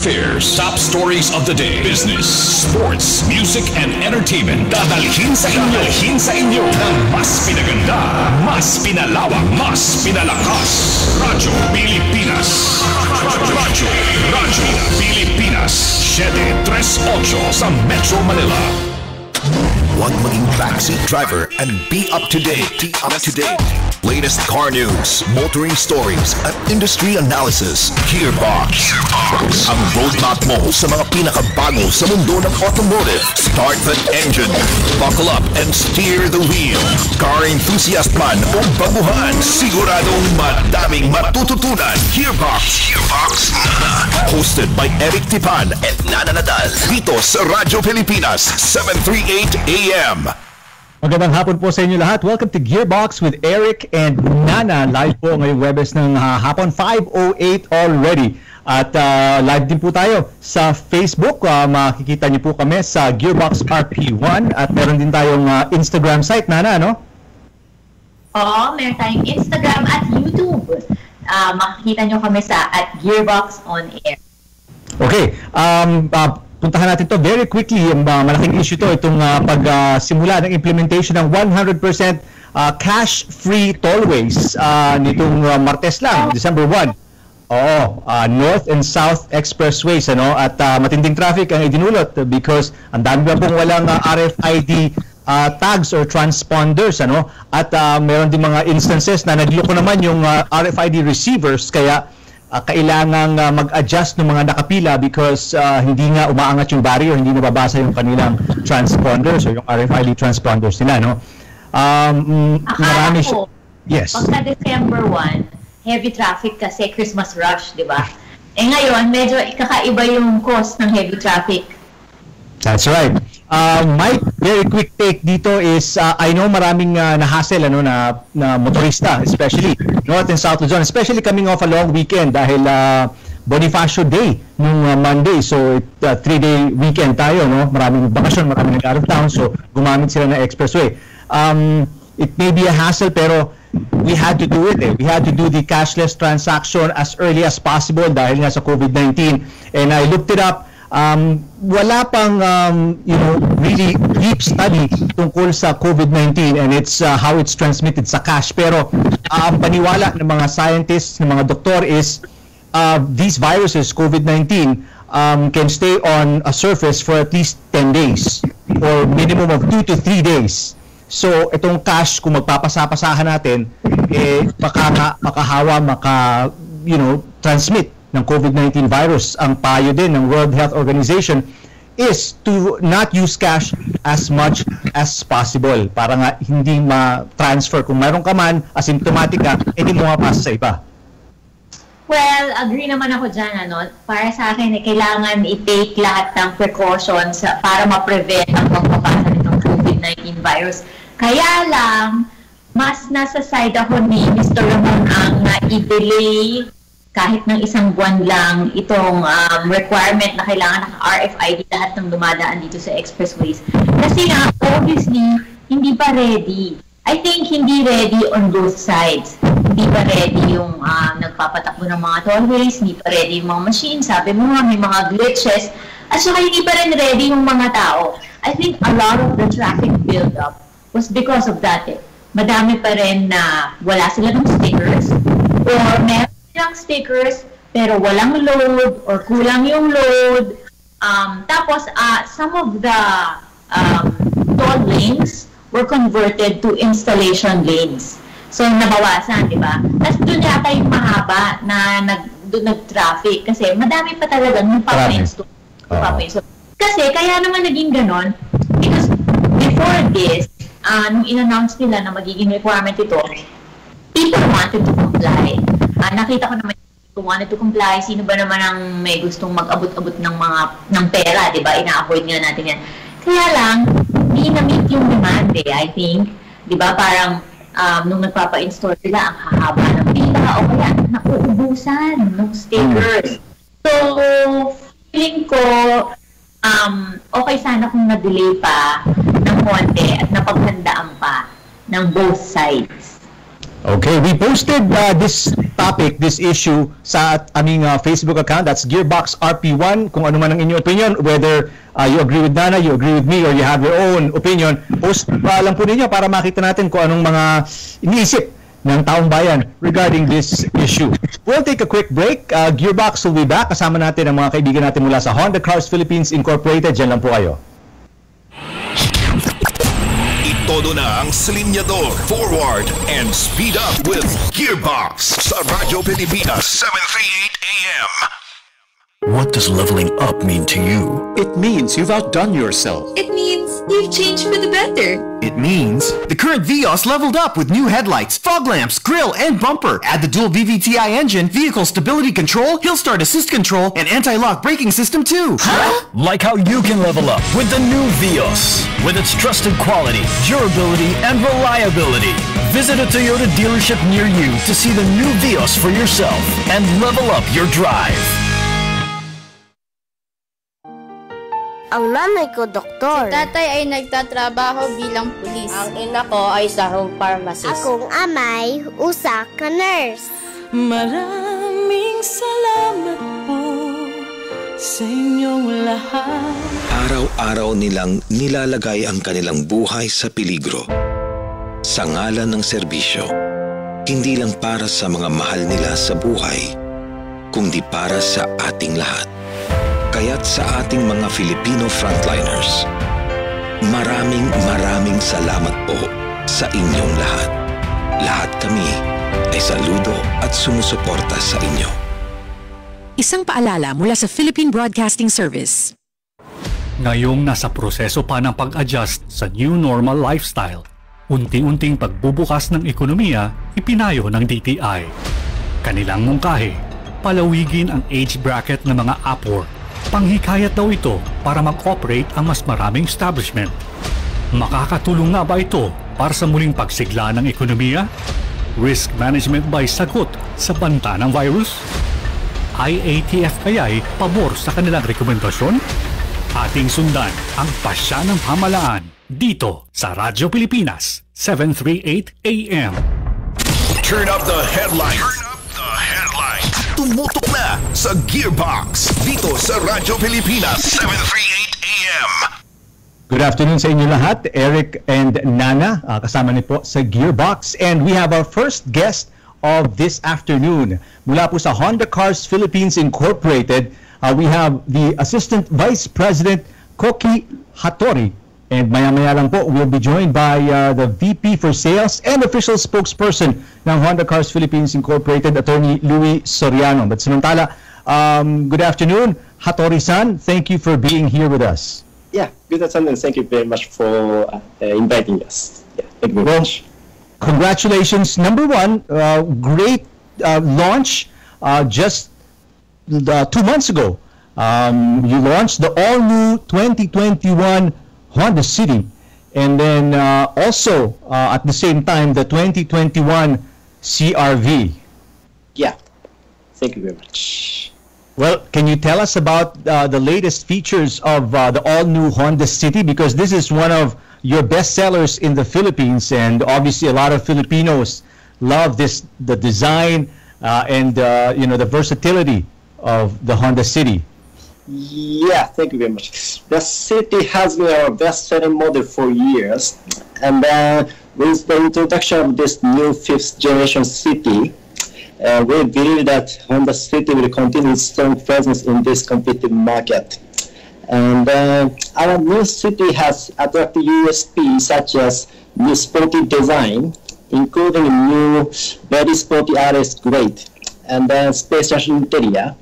Fairs, top stories of the day, business, sports, music, and entertainment. Dadalhin sa inyo ng mas pinaganda, mas pinalawak, mas pinalakas. Radyo Pilipinas. Radyo Pilipinas. 738 sa Metro Manila. Huwag maging backseat driver and be up to date. Latest car news, motoring stories, at industry analysis. Gearbox. Ang roadmap mo sa mga pinakabago sa mundo ng automotive. Start the engine, buckle up, and steer the wheel. Car enthusiast man o baguhan, siguradong madaming matututunan. Gearbox. Hosted by Eric Tipan at Nana Nadal. Dito sa Radyo Pilipinas, 738 AM. Magandang hapon po sa inyo lahat. Welcome to Gearbox with Eric and Nana. Live po ngayong Webes ng hapon, 5:08 already. At live din po tayo sa Facebook. Makikita niyo po kami sa Gearbox RP1. At meron din tayong Instagram site, Nana, no? Oo, meron tayong Instagram at YouTube. Makikita niyo kami sa @Gearbox on Air. Okay. Puntahan natin to very quickly. Malaking issue to itong pagsimula ng implementation ng 100% cash-free tollways nitong Martes lang, December 1. North and South Expressways, ano? At matinding traffic ang idinulot because ang dami pa pong walang RFID tags or transponders, ano? At meron din mga instances na nagloko naman yung RFID receivers, kaya kailangang mag-adjust ng mga nakapila because hindi nga umaangat yung barrier, hindi nababasa yung kanilang transponders or yung RFID transponders nila, no? Marami ko, yes. Pagka December 1, heavy traffic kasi Christmas rush, di ba? Ngayon, medyo kakaiba yung cost ng heavy traffic. That's right. My very quick take dito is I know maraming na-hassle na motorista, especially North and South Luzon, especially coming off a long weekend dahil Bonifacio Day nung Monday. So 3-day weekend tayo, no? Maraming bakasyon, maraming nag-out of town, so gumamit sila ng expressway. It may be a hassle pero we had to do it. We had to do the cashless transaction as early as possible dahil nga sa COVID-19. And I looked it up. Wala pang really deep study tungkol sa COVID-19 and it's how it's transmitted sa cash, pero ang paniwala ng mga scientists, ng mga doktor is these viruses, COVID-19, can stay on a surface for at least 10 days or minimum of 2 to 3 days. So itong cash, kung magpapasapasahan natin, makahawa, transmit ng COVID-19 virus. Ang payo din ng World Health Organization is to not use cash as much as possible para nga hindi ma-transfer. Kung mayroon ka man, asymptomatic ka, hindi mo mapasa sa iba. Well, agree naman ako dyan. Para sa akin, kailangan i-take lahat ng precautions para ma-prevent ang pagpapasa nitong COVID-19 virus. Kaya lang, mas nasa side ako ni Mr. Ramon ang i-delay kahit ng isang buwan lang itong requirement na kailangan naka-RFID lahat ng dumadaan dito sa expressways. Kasi nga, obviously, hindi pa ready. I think hindi ready on both sides. Hindi pa ready yung nagpapatakbo ng mga tollways, hindi pa ready yung mga machines. Sabi mo nga, may mga glitches. At saka hindi pa rin ready yung mga tao. I think a lot of the traffic build-up was because of that. Madami pa rin na wala sila ng stickers or meron silang stickers pero walang load or kulang yung load. Tapos some of the toll lanes were converted to installation lanes. So nabawasan, di ba? Tapos doon yata yung mahaba na nag-traffic kasi madami pa talagang nagpapa-install. Kasi kaya naman naging ganon because before this, nung in-announce nila na magiging requirement ito, people wanted to comply. Nakita ko naman who wanted to comply. Sino ba naman ang may gustong mag-abot-abot ng pera, di ba? Ina-avoid nga natin yan. Kaya lang, hindi na-meet yung demand I think. Di ba? Parang nung nagpapa-install sila, ang hahaba ng pila o kaya nauubusan ng stickers. So, feeling ko, okay sana kung na-delay pa ng konti at napaghandaan pa ng both sides. Okay, we posted this topic, this issue sa aming Facebook account. That's Gearbox RP1. Kung ano man ang inyong opinion, whether you agree with Nana, you agree with me, or you have your own opinion, post lang po ninyo para makita natin kung anong mga iniisip ng taong bayan regarding this issue. We'll take a quick break. Gearbox will be back. Kasama natin ang mga kaibigan natin mula sa Honda Cars Philippines Incorporated. Diyan lang po kayo. Todo na ang silinyador, forward, and speed up with Gearbox sa Radyo Pilipinas 738 AM. What does leveling up mean to you? It means you've outdone yourself. It means you've changed for the better. It means the current Vios leveled up with new headlights, fog lamps, grille, and bumper. Add the dual VVTi engine, vehicle stability control, hill start assist control, and anti-lock braking system too. Huh? Like how you can level up with the new Vios. With its trusted quality, durability, and reliability. Visit a Toyota dealership near you to see the new Vios for yourself and level up your drive. Ang nanay ko, doktor. Si tatay ay nagtatrabaho bilang pulis. Ang ina ko ay isang pharmacist. Akong amay, usa ka nurse. Maraming salamat po sa inyong lahat. Araw-araw nilang nilalagay ang kanilang buhay sa peligro. Sa ngalan ng serbisyo, hindi lang para sa mga mahal nila sa buhay, kundi para sa ating lahat. Kaya't sa ating mga Filipino frontliners, maraming salamat po sa inyong lahat. Lahat kami ay saludo at sumusuporta sa inyo. Isang paalala mula sa Philippine Broadcasting Service. Ngayong nasa proseso pa ng pag-adjust sa new normal lifestyle, unti-unting pagbubukas ng ekonomiya ipinayo ng DTI. Kanilang mungkahi, palawigin ang age bracket ng mga Upwork. Panghikayat daw ito para mag-operate ang mas maraming establishment. Makakatulong nga ba ito para sa muling pagsigla ng ekonomiya? Risk management ba'y sagot sa banta ng virus? IATF kaya'y pabor sa kanilang rekomendasyon? Ating sundan ang pasya ng pamalaan dito sa Radyo Pilipinas 738 AM. Turn up the headline. Tumutok na sa Gearbox dito sa Radyo Pilipinas 738 AM. Good afternoon sa inyo lahat. Eric and Nana, kasama niyo po sa Gearbox. And we have our first guest of this afternoon. Mula po sa Honda Cars Philippines Incorporated, we have the Assistant Vice President, Koki Hattori. And maya-maya lang po, we'll be joined by the VP for Sales and Official Spokesperson ng Honda Cars Philippines Incorporated, Attorney Louis Soriano. But samantala, good afternoon, Hattori-san. Thank you for being here with us. Yeah, good afternoon. Thank you very much for inviting us. Yeah, thank you very much. Congratulations. Number one, great launch just 2 months ago. You launched the all-new 2021 Honda City, and then also at the same time the 2021 CR-V. Yeah, thank you very much. Well, can you tell us about the latest features of the all-new Honda City, because this is one of your best sellers in the Philippines, and obviously a lot of Filipinos love the design and you know, the versatility of the Honda City. Yeah, thank you very much. The City has been our best-selling model for years, and with the introduction of this new 5th generation City, we believe that Honda City will continue its strong presence in this competitive market. And our new City has attractive USP such as new sporty design, including new very sporty RS grade, and spacious interior,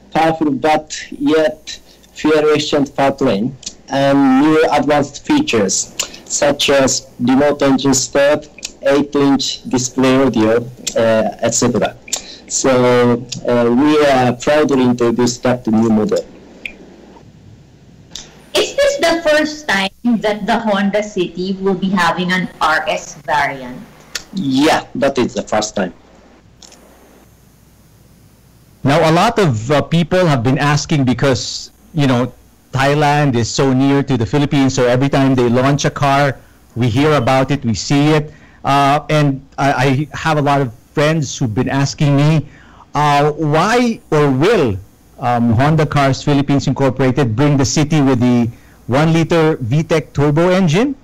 powerful but yet fuel-efficient powertrain, and new advanced features such as remote engine start, 8-inch display audio, etc. So we are proudly introduced that new model. Is this the first time that the Honda City will be having an RS variant? Yeah, that is the first time. Now, a lot of people have been asking, because, you know, Thailand is so near to the Philippines, so every time they launch a car, we hear about it, we see it. And I have a lot of friends who've been asking me, why or will Honda Cars Philippines Incorporated bring the City with the 1-liter VTEC turbo engine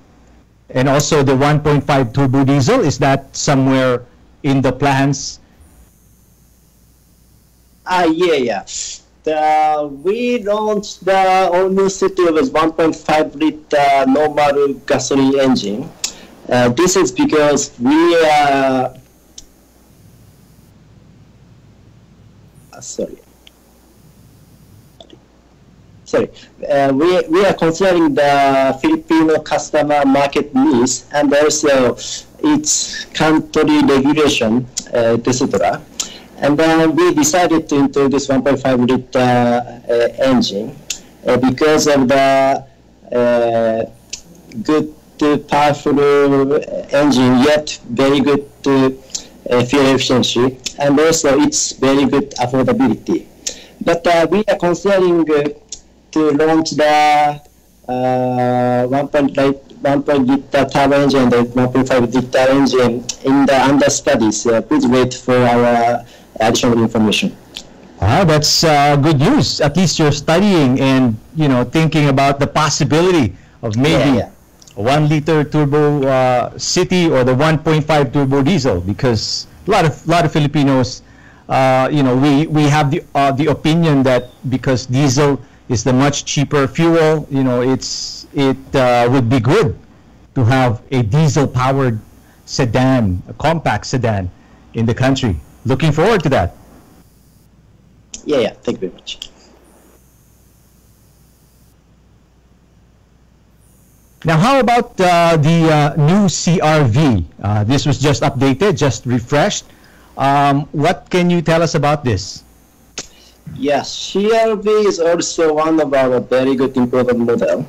and also the 1.5 turbo diesel? Is that somewhere in the plans? Yeah. We launched the all-new City with 1.5 liter normal gasoline engine. This is because we are we are considering the Filipino customer market needs and also its country regulation, etc. And then we decided to introduce 1.5 liter engine because of the good, powerful engine, yet very good fuel efficiency, and also it's very good affordability. But we are considering to launch the 1.0 liter turbo engine and the 1.5 liter engine in the under studies. Please wait for our additional information. That's good news. At least you're studying and thinking about the possibility of maybe a 1-liter turbo City or the 1.5 turbo diesel, because a lot of Filipinos, we have the opinion that because diesel is the much cheaper fuel, it would be good to have a diesel-powered sedan, a compact sedan in the country. Looking forward to that. Yeah. Thank you very much. Now, how about the new CRV? This was just updated, just refreshed. What can you tell us about this? Yes, CRV is also one of our very good improved model.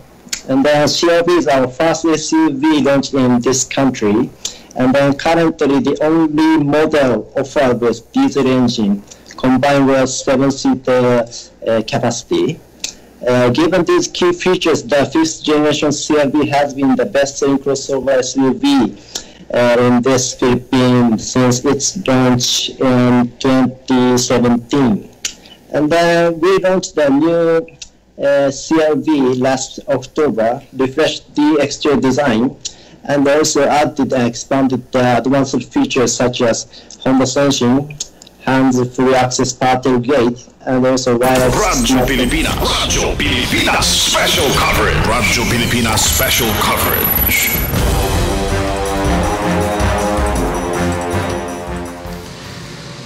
And then CRV is our first SUV launched in this country. And then currently the only model offered with diesel engine combined with 7-seater capacity. Given these key features, the 5th generation CRV has been the best-selling crossover SUV in this Philippines since its launch in 2017. And then we launched the new CRV last October, refreshed the exterior design, and also added and expanded the advanced features such as Honda Sensing, hands-free access parking gate, and also wireless. Radyo Pilipinas special coverage. Radyo Pilipinas special coverage.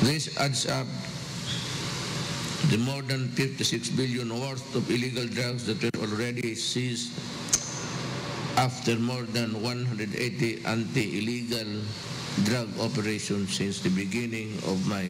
This adds up the more than 56 billion worth of illegal drugs that were already seized after more than 180 anti-illegal drug operations since the beginning of my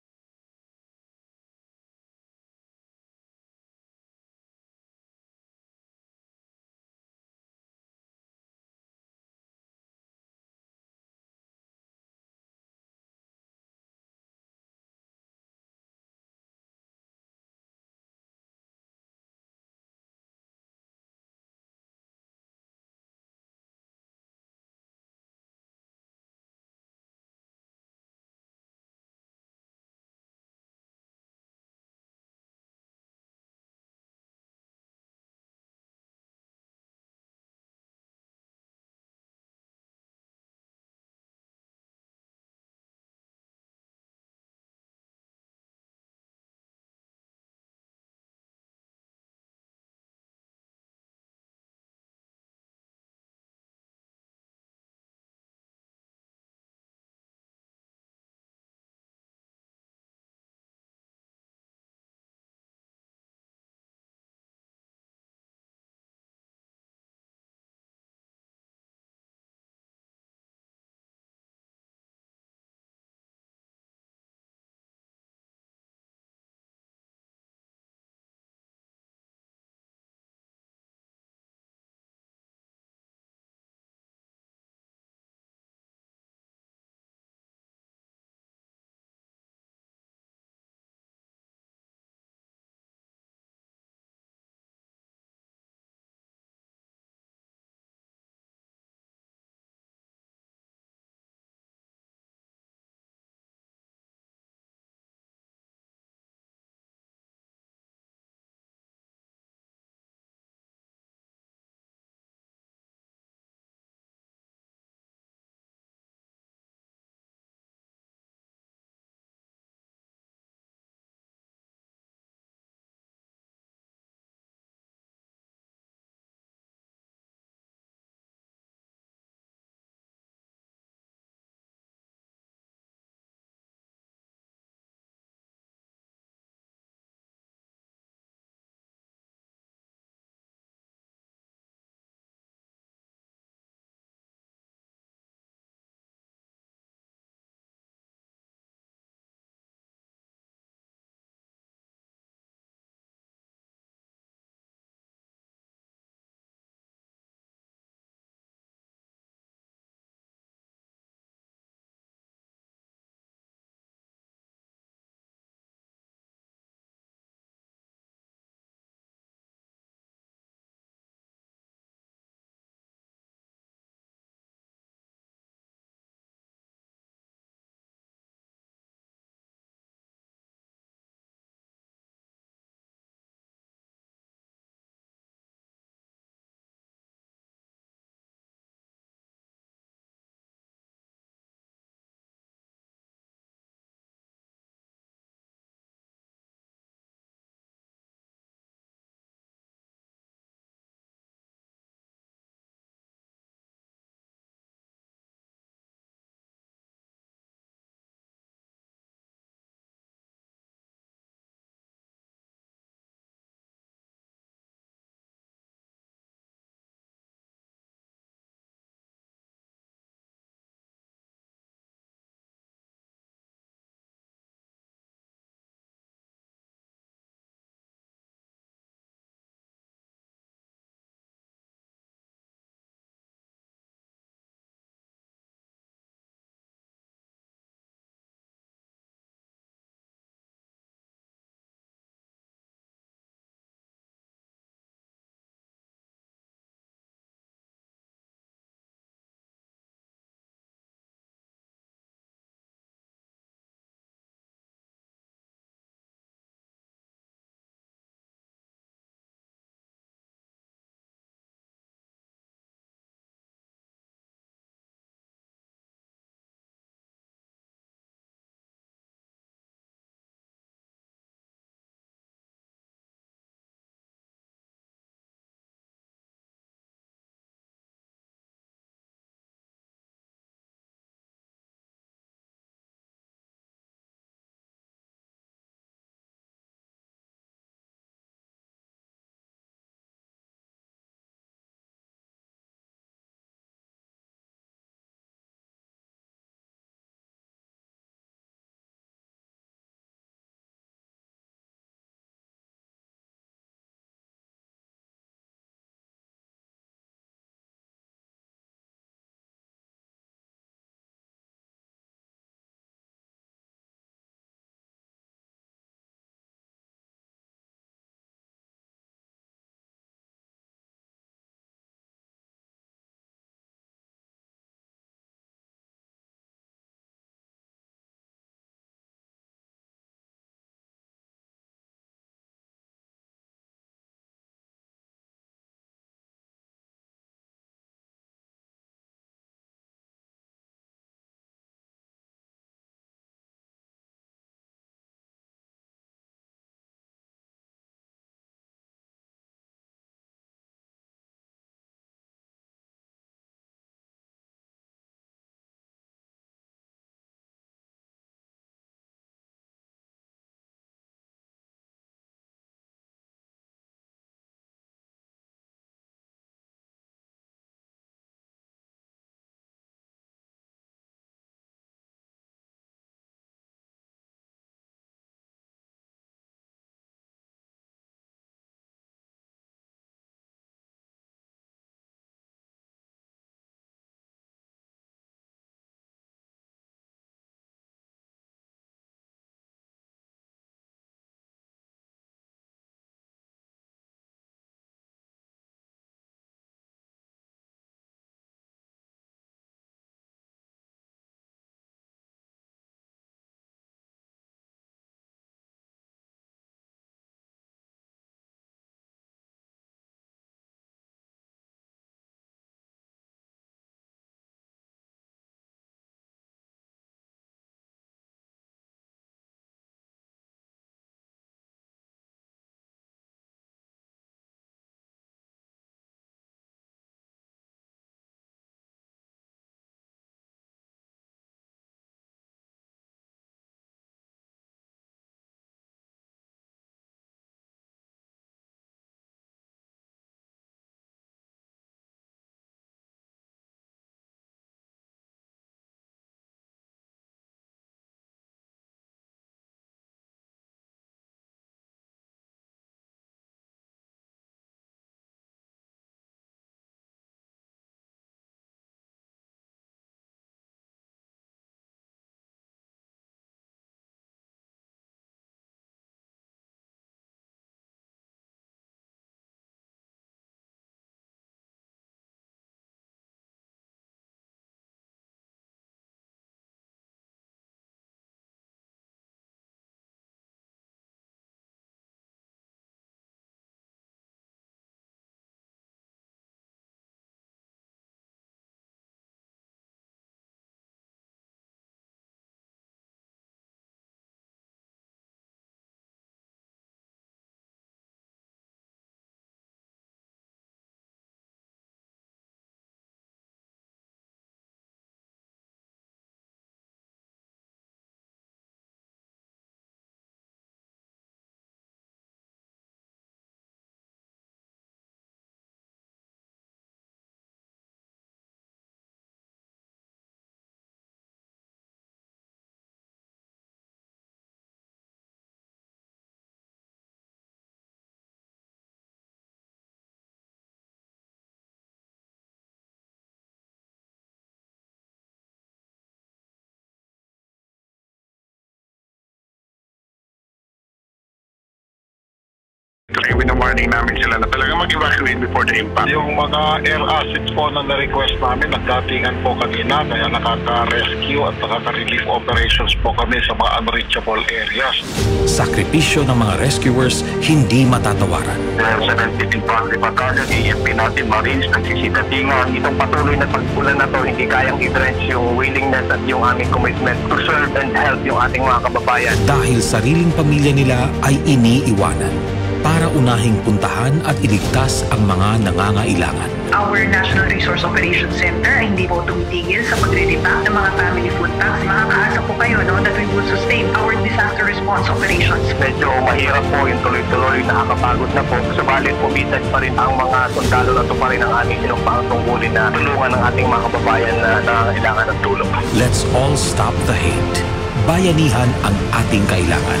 warning namin sila na talaga mag-evacuate before the impact. Yung mga air assets po na na-request namin, nagdatingan po kanina, kaya nakaka-rescue at nakaka-relief operations po kami sa mga unreachable areas. Sakripisyo ng mga rescuers hindi matatawaran. Sa Nagtiting Project Battalion, EMP natin, Marines, nagsisitatingan. Itong patuloy na pagpulan na to, hindi kayang i-drench yung willingness at yung aming commitment to serve and help yung ating mga kababayan. Dahil sariling pamilya nila ay iniiwanan para unahing puntahan at iligtas ang mga nangangailangan. Our National Resource Operations Center ay hindi po tumitigil sa pagre-repack ng mga family food packs. Makakaasa po kayo that we will sustain our disaster response operations. Medyo mahirap po yung tuloy-tuloy, nakakapagod na po. Subalit pumitan pa rin ang mga sundalo na ito pa rin ang aming sinumpang tungkulin na tulungan ng ating mga kababayan na nangangailangan ng tulong. Let's all stop the hate. Bayanihan ang ating kailangan.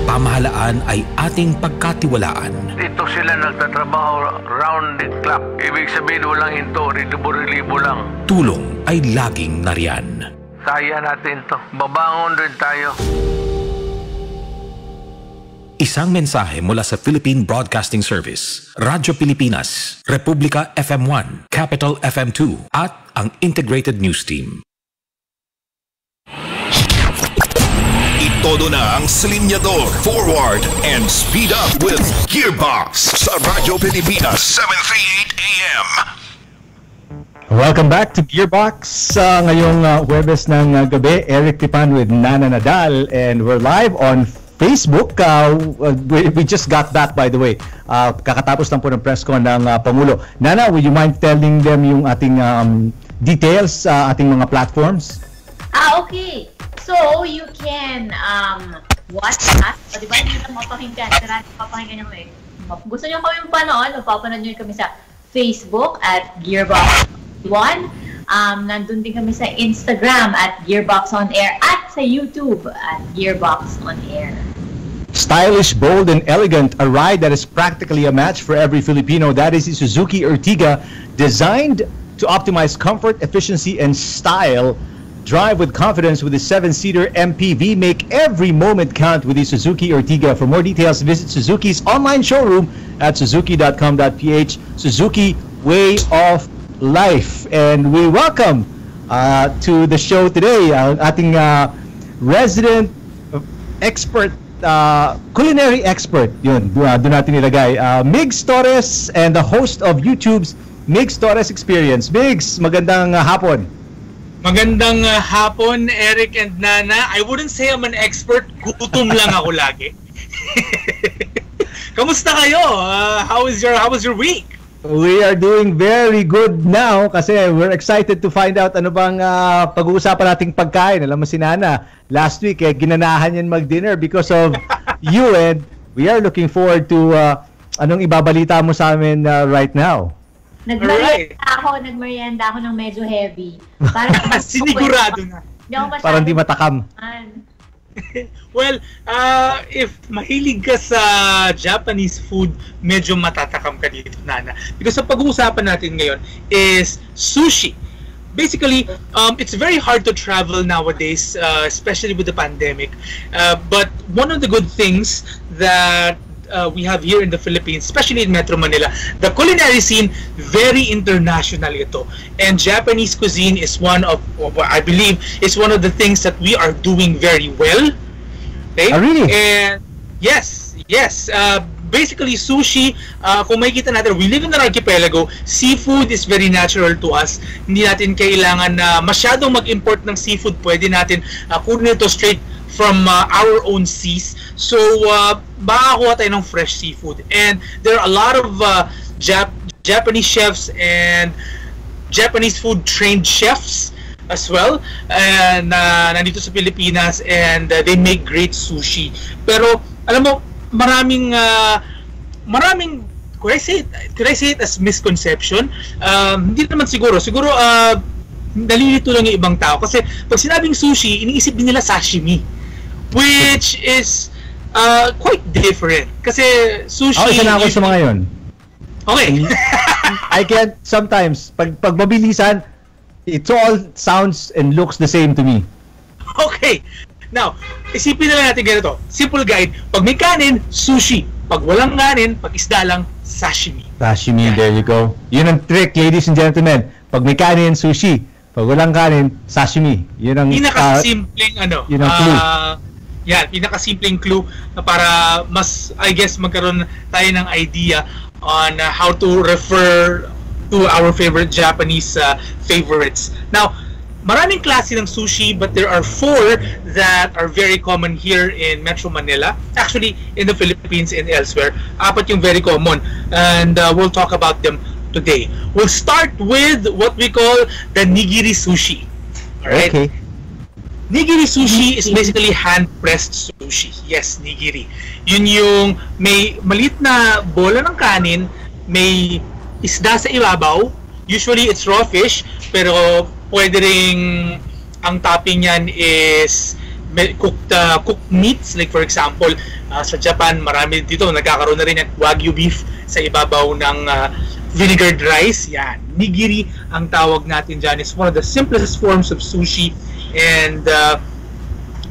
Pamahalaan ay ating pagkatiwalaan. Dito sila nagtatrabaho round the clock. Ibig sabihin walang hinto, relibo-relibo lang. Tulong ay laging nariyan. Kaya natin to. Babangon rin tayo. Isang mensahe mula sa Philippine Broadcasting Service, Radyo Pilipinas, Republika FM1, Capital FM2, at ang Integrated News Team. Todo na ang silinyador, forward, and speed up with Gearbox sa Radyo Pilipinas, 738 AM. Welcome back to Gearbox. Ngayong Huwebes ng gabi, Eric Tipan with Nana Nadal, and we're live on Facebook. We just got back, by the way. Kakatapos lang po ng press con ng Pangulo. Nana, would you mind telling them yung ating details sa ating mga platforms? Okay. So, you can watch us. O, diba, hindi lang mapakinggan. Sarado papakinggan nyo kami. Kung gusto nyo kami panood, mapapanood nyo kami sa Facebook at Gearbox1. Nandun din kami sa Instagram at Gearbox On Air at sa YouTube at Gearbox On Air. Stylish, bold, and elegant, a ride that is practically a match for every Filipino. That is the Suzuki Ertiga, designed to optimize comfort, efficiency, and style. Drive with confidence with the 7-seater MPV. Make every moment count with the Suzuki Ertiga. For more details, visit Suzuki's online showroom at suzuki.com.ph. Suzuki, way of life. And we welcome to the show today ating resident expert, culinary expert. Yun, doon natin nilagay. Migs Torres, and the host of YouTube's Migs Torres Experience. Migs, magandang hapon. Magandang hapon, Eric and Nana. I wouldn't say I'm an expert. Gutom lang ako lagi. Kamusta kayo? How was your week? We are doing very good now kasi we're excited to find out ano bang pag-uusapan nating pagkain. Alam mo si Nana, last week ginanahan yan mag-dinner because of you, and we are looking forward to anong ibabalita mo sa amin right now. Nagmerienda ako ng medyo heavy. Para sinigurado na. Parang di matakam. Well, if mahilig ka sa Japanese food, medyo matatakam ka dito, Nana. Because ang pag-uusapan natin ngayon is sushi. Basically, it's very hard to travel nowadays, especially with the pandemic. But one of the good things that we have here in the Philippines, especially in Metro Manila, the culinary scene, very international ito. And Japanese cuisine is one of, I believe, is one of the things that we are doing very well. Okay? Oh, really? And yes. Basically, sushi, kung makikita natin, we live in an archipelago, seafood is very natural to us. Hindi natin kailangan na masyadong mag-import ng seafood. Pwede natin kunin ito straight from our own seas. So, makakuha tayo ng fresh seafood. And there are a lot of Japanese chefs and Japanese food trained chefs as well, and nandito sa Pilipinas, and they make great sushi. Pero, alam mo, maraming could I say it as misconception? Hindi naman siguro nalilito lang yung ibang tao kasi pag sinabing sushi, iniisip din nila sashimi, which is quite different kasi sushi. Isa na ako sa mga yun. Okay. I can't sometimes pag mabilisan, it all sounds and looks the same to me. Okay. Now, isipin na lang natin ganito. Simple guide. Pag may kanin, sushi. pag walang kanin, pag isda lang, sashimi. Sashimi, there you go. Yun ang trick, ladies and gentlemen. Pag may kanin, sushi. Pag walang kanin, sashimi. Yun ang pinakasimpleng yun ang clue. Pinakasimpleng clue na para mas, I guess, magkaroon tayo ng idea on how to refer to our favorite Japanese favorites. Now, maraming klase ng sushi, but there are 4 that are very common here in Metro Manila. Actually, in the Philippines and elsewhere. 4 yung very common. And we'll talk about them today. We'll start with what we call the nigiri sushi. Alright? Okay. Nigiri sushi is basically hand-pressed sushi. Yes, nigiri. Yun yung may maliit na bola ng kanin, may isda sa ibabaw. Usually, it's raw fish, pero pwede ring ang topping yan is cooked meats. Like for example, sa Japan, marami dito, nagkakaroon na rin ng Wagyu beef sa ibabaw ng vinegared rice. Yan. Nigiri ang tawag natin dyan. It's one of the simplest forms of sushi. And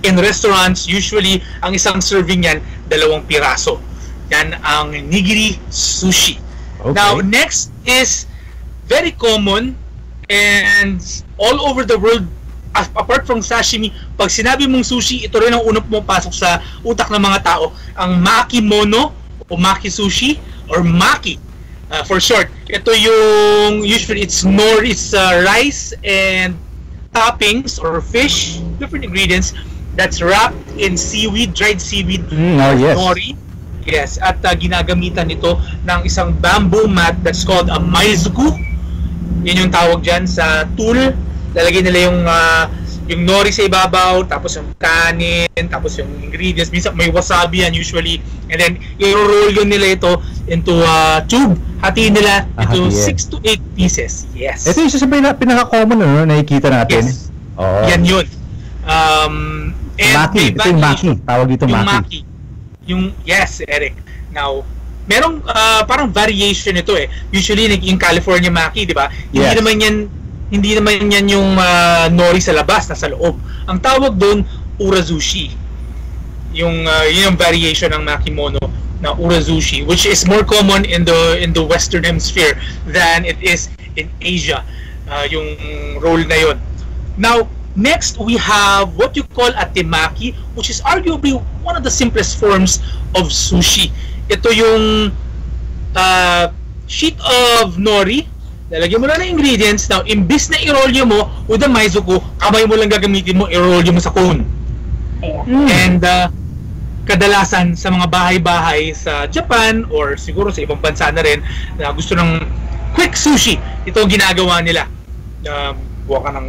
in restaurants, usually, ang isang serving yan, 2 piraso. Yan ang nigiri sushi. Okay. Now, next is very common and all over the world, apart from sashimi, pag sinabi mong sushi, ito rin ang unang pumapasok sa utak ng mga tao, ang makimono o maki sushi or maki for short. Ito yung usually it's rice and toppings or fish, different ingredients that's wrapped in seaweed, dried seaweed, yes. nori. Yes, at ginagamitan nito ng isang bamboo mat that's called a maizuku. Yun yung tawag dyan sa tool. Lalagay nila yung nori sa ibabaw, tapos yung kanin, tapos yung ingredients. Minsan may wasabi yan usually. And then, i-roll yun nila ito into a tube. Hatiin nila into 6 to 8 pieces. Yes. Ito yung isa sa pinaka-common na nakikita natin. Yes. Oh. Yan yun. Maki. Ito yung maki. Tawag dito maki. Yes, Eric. Now, merong parang variation ito eh. Usually, yung California maki, di ba? Yes. Hindi naman yan yung nori sa labas, nasa loob. Ang tawag doon, urazushi. Yung variation ng makimono na urazushi, which is more common in the Western Hemisphere than it is in Asia. Yung roll na yon. Now, next we have what you call a temaki, which is arguably one of the simplest forms of sushi. Ito yung sheet of nori. Lalagyan mo lang ng ingredients. Now, imbis na i-roll mo with the maizuku, kamay mo lang gagamitin mo, i-roll mo sa cone. And kadalasan sa mga bahay-bahay sa Japan or siguro sa ibang bansa na rin na gusto ng quick sushi, ito ang ginagawa nila. Buwa ka ng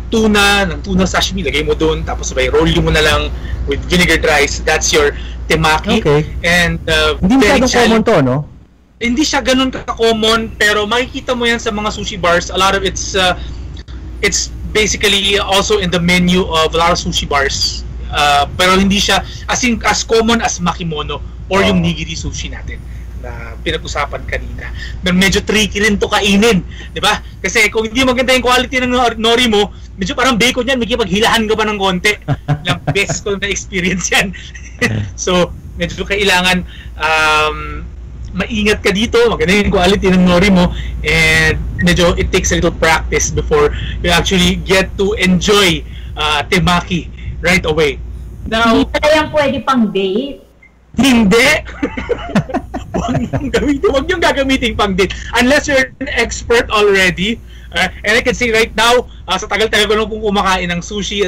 tuna sashimi, lagay mo doon, tapos roll mo na lang with vinegared rice. That's your temaki. Okay. And hindi masyadong common to, no? Hindi siya ganun ka-common, pero makikita mo yan sa mga sushi bars. A lot of it's basically also in the menu of a lot of sushi bars. Pero hindi siya as common as makimono or yung nigiri sushi natin na pinag-usapan kanina. Medyo tricky rin to kainin, di ba? Kasi kung hindi maganda yung quality ng nori mo, medyo parang bacon yan, may paghilahan ka pa ng konti. Yung best ko na experience yan. So, medyo kailangan maingat ka dito, maganda yung quality ng nori mo, and medyo it takes a little practice before you actually get to enjoy temaki right away. Now, hindi pala yan pwede pang date. Hindi! Huwag niyong gagamitin pang date unless you're an expert already. And I can say right now, sa tagal-tagal ko nung kumakain ng sushi,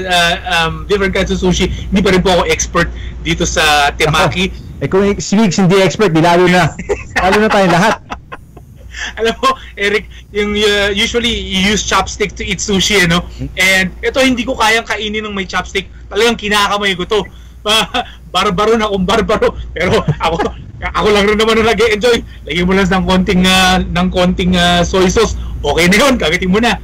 different kinds of sushi, hindi pa rin po ako expert dito sa temaki. Kung si Migs hindi expert, lalo na tayong lahat. Alam mo, Eric, yung usually you use chopstick to eat sushi, no? And ito hindi ko kayang kainin ng may chopstick. Talagang kinakamay ko to. Barbaro na akong barbaro. Pero ako lang rin naman na nag-enjoy. Lagyan mo lang ng konting soy sauce. Okay na yun, kagatin mo na.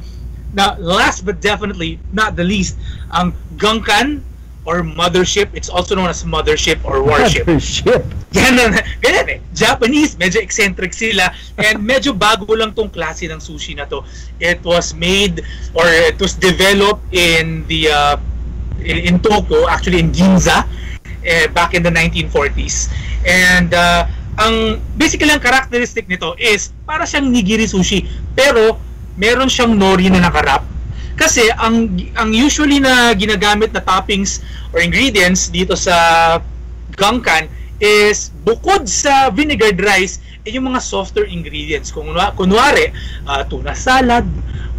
Now, last but definitely not the least, ang gangkan or mothership. It's also known as mothership or warship. Mothership. Ganyan eh. Japanese, medyo eccentric sila. And medyo bago lang tong klase ng sushi na to. It was made or it was developed in Tokyo, actually in Ginza. back in the 1940s. And ang basically ang characteristic nito is para siyang nigiri sushi, pero meron siyang nori na nakarap. Kasi ang usually na ginagamit na toppings or ingredients dito sa gangkan is bukod sa vinegared rice, yung mga softer ingredients. Kunwari, tuna salad